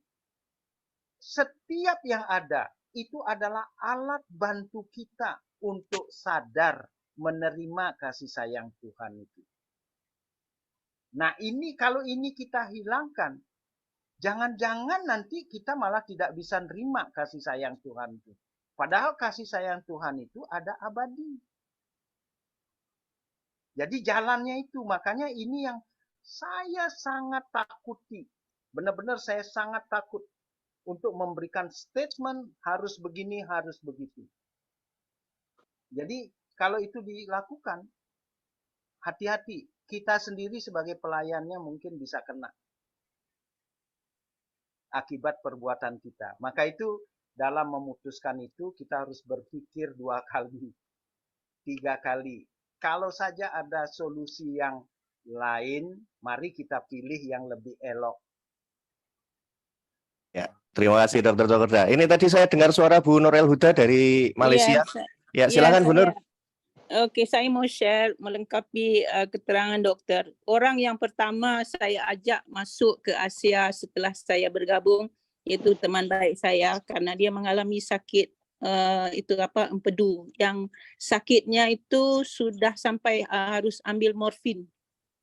Setiap yang ada itu adalah alat bantu kita untuk sadar menerima kasih sayang Tuhan itu. Nah ini kalau ini kita hilangkan, jangan-jangan nanti kita malah tidak bisa nerima kasih sayang Tuhan itu. Padahal kasih sayang Tuhan itu ada abadi. Jadi jalannya itu, makanya ini yang saya sangat takuti. Benar-benar saya sangat takut untuk memberikan statement harus begini, harus begitu. Jadi kalau itu dilakukan, hati-hati. Kita sendiri sebagai pelayannya mungkin bisa kena akibat perbuatan kita. Maka itu dalam memutuskan itu kita harus berpikir 2 kali, 3 kali. Kalau saja ada solusi yang lain, mari kita pilih yang lebih elok. Ya, terima kasih Dr. Cokorda. Ini tadi saya dengar suara Bu Nurel Huda dari Malaysia. Ya, silakan Bu Nur. Oke, saya mau share melengkapi keterangan dokter. Orang yang pertama saya ajak masuk ke Asia setelah saya bergabung, yaitu teman baik saya, karena dia mengalami sakit empedu. Yang sakitnya itu sudah sampai harus ambil morfin,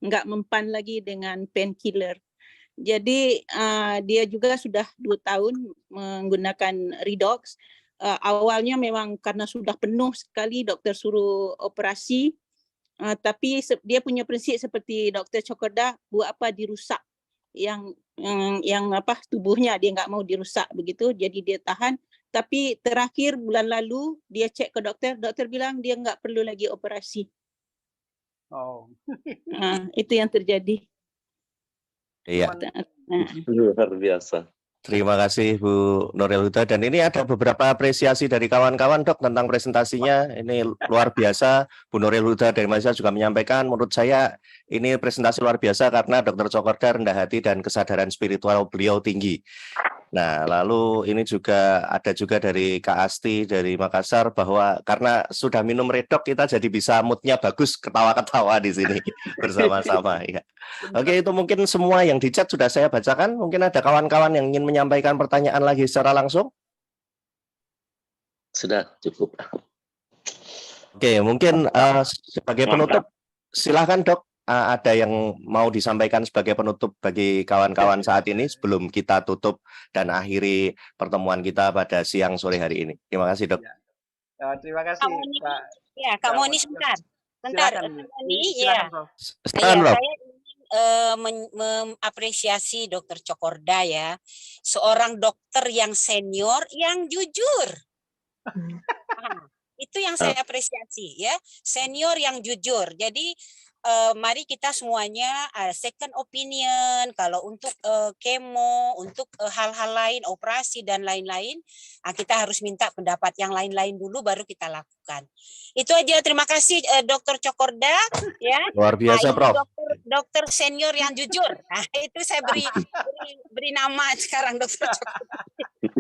enggak mempan lagi dengan painkiller. Jadi dia juga sudah 2 tahun menggunakan redox. Awalnya memang karena sudah penuh sekali dokter suruh operasi, tapi dia punya prinsip seperti Dr. Cokorda, buat apa dirusak yang tubuhnya, dia nggak mau dirusak begitu, jadi dia tahan. Tapi terakhir bulan lalu dia cek ke dokter bilang dia nggak perlu lagi operasi. Itu yang terjadi. Iya. Luar biasa. Terima kasih Bu Nurel Huda, dan ini ada beberapa apresiasi dari kawan-kawan Dok tentang presentasinya. Ini luar biasa. Bu Nurel Huda dari Malaysia juga menyampaikan, menurut saya ini presentasi luar biasa karena Dr. Cokorda rendah hati dan kesadaran spiritual beliau tinggi. Nah, lalu ini juga ada juga dari Kak Asti dari Makassar, bahwa karena sudah minum redok kita jadi bisa moodnya bagus, ketawa-ketawa di sini bersama-sama. Ya. Oke, itu mungkin semua yang di chat sudah saya bacakan. Mungkin ada kawan-kawan yang ingin menyampaikan pertanyaan lagi secara langsung. Sudah cukup. Oke, mungkin sebagai penutup, silahkan Dok. Ada yang mau disampaikan sebagai penutup bagi kawan-kawan saat ini sebelum kita tutup dan akhiri pertemuan kita pada siang sore hari ini. Terima kasih Dok. Terima kasih Pak. Ya, Kak Moni sebentar. Silakan, saya ingin mengapresiasi Dr. Cokorda ya, seorang dokter yang senior yang jujur. Itu yang saya apresiasi ya, senior yang jujur. Jadi mari kita semuanya second opinion kalau untuk kemo, untuk hal-hal lain, operasi dan lain-lain, kita harus minta pendapat yang lain-lain dulu baru kita lakukan. Itu aja, terima kasih Dr. Cokorda ya. Luar biasa, Prof. Dokter senior yang jujur. Nah, itu saya beri nama sekarang Dr. Cokorda.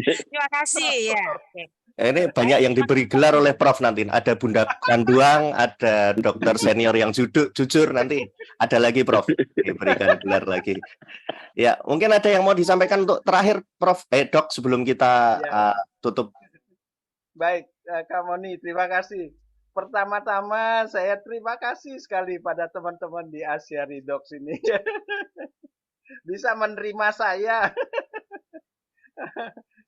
Terima kasih ya. Oke. Ini banyak yang diberi gelar oleh Prof nanti. Ada Bunda Kanduang, ada dokter senior yang jujur nanti. Ada lagi Prof, diberikan gelar lagi. Ya, mungkin ada yang mau disampaikan untuk terakhir Prof, Dok, sebelum kita tutup. Baik, Kak Moni, terima kasih. Pertama-tama saya terima kasih sekali pada teman-teman di Asia Redox ini. Bisa menerima saya.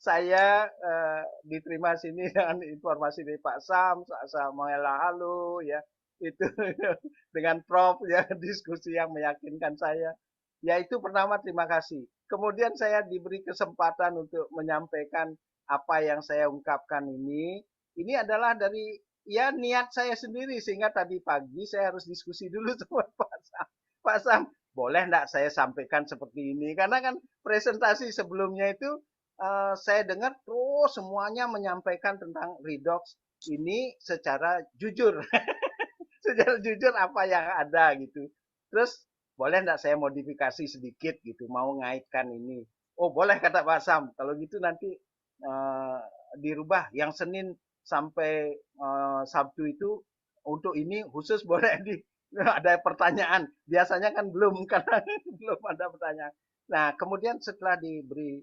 Saya diterima sini dengan informasi dari Pak Sam, Samuel Halo, ya itu dengan Prof ya diskusi yang meyakinkan saya. Ya itu pertama terima kasih. Kemudian saya diberi kesempatan untuk menyampaikan apa yang saya ungkapkan ini. Ini adalah dari ya niat saya sendiri sehingga tadi pagi saya harus diskusi dulu sama Pak Sam. Pak Sam, boleh enggak saya sampaikan seperti ini? Karena kan presentasi sebelumnya itu saya dengar terus semuanya menyampaikan tentang redox ini secara jujur. Secara jujur apa yang ada gitu. Terus boleh enggak saya modifikasi sedikit gitu, mau ngaitkan ini. Oh boleh kata Pak Sam, kalau gitu nanti dirubah yang Senin sampai Sabtu itu untuk ini khusus boleh ada pertanyaan. Biasanya kan belum karena belum ada pertanyaan. Nah, kemudian setelah diberi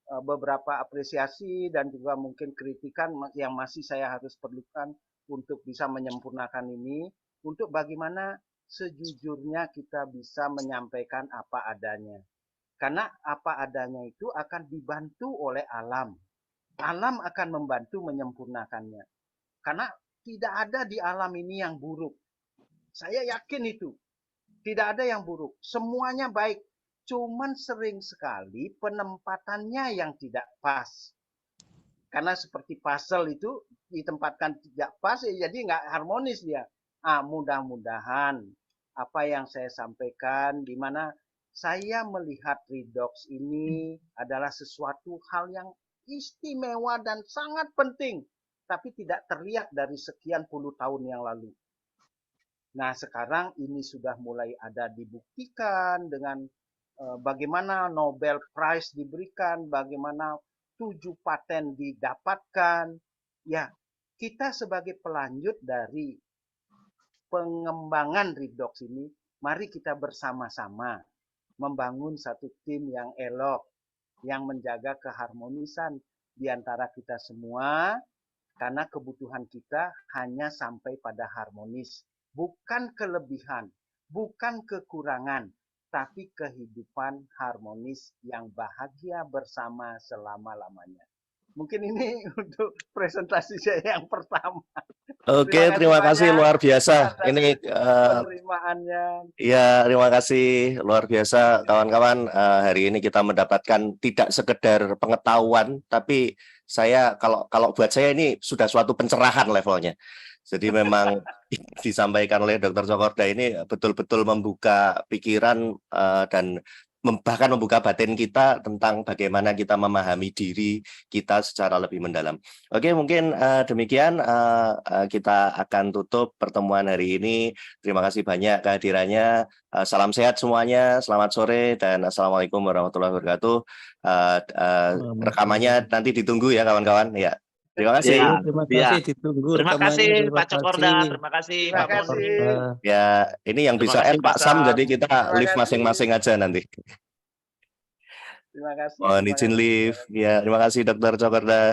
beberapa apresiasi dan juga mungkin kritikan yang masih saya harus perlukan untuk bisa menyempurnakan ini, untuk bagaimana sejujurnya kita bisa menyampaikan apa adanya. Karena apa adanya itu akan dibantu oleh alam. Alam akan membantu menyempurnakannya. Karena tidak ada di alam ini yang buruk. Saya yakin itu. Tidak ada yang buruk. Semuanya baik. Cuman sering sekali penempatannya yang tidak pas. Karena seperti puzzle itu ditempatkan tidak pas, jadi nggak harmonis dia. Mudah-mudahan apa yang saya sampaikan, di mana saya melihat redox ini adalah sesuatu hal yang istimewa dan sangat penting, tapi tidak terlihat dari sekian puluh tahun yang lalu. Nah, sekarang ini sudah mulai ada dibuktikan dengan bagaimana Nobel Prize diberikan, bagaimana 7 paten didapatkan. Ya, kita sebagai pelanjut dari pengembangan redox ini, mari kita bersama-sama membangun satu tim yang elok, yang menjaga keharmonisan di antara kita semua, karena kebutuhan kita hanya sampai pada harmonis, bukan kelebihan, bukan kekurangan, tapi kehidupan harmonis yang bahagia bersama selama-lamanya. Mungkin ini untuk presentasi saya yang pertama. Oke, terima kasih luar biasa. Ini penerimaannya. Ya, terima kasih luar biasa kawan-kawan. Hari ini kita mendapatkan tidak sekedar pengetahuan, tapi saya kalau buat saya ini sudah suatu pencerahan levelnya. Jadi memang disampaikan oleh Dr. Cokorda ini betul-betul membuka pikiran dan bahkan membuka batin kita tentang bagaimana kita memahami diri kita secara lebih mendalam. Oke, mungkin demikian kita akan tutup pertemuan hari ini. Terima kasih banyak kehadirannya. Salam sehat semuanya, selamat sore, dan Assalamualaikum warahmatullahi wabarakatuh. Rekamannya nanti ditunggu ya kawan-kawan. Ya. Terima kasih. Ya, terima kasih ditunggu. Terima kasih Pak Cokorda, terima kasih Pak Moni. Ya, ini yang bisa end Pak Sam, jadi kita live masing-masing aja nanti. Terima kasih. Mohon izin live. Ya, terima kasih Dr. Cokorda.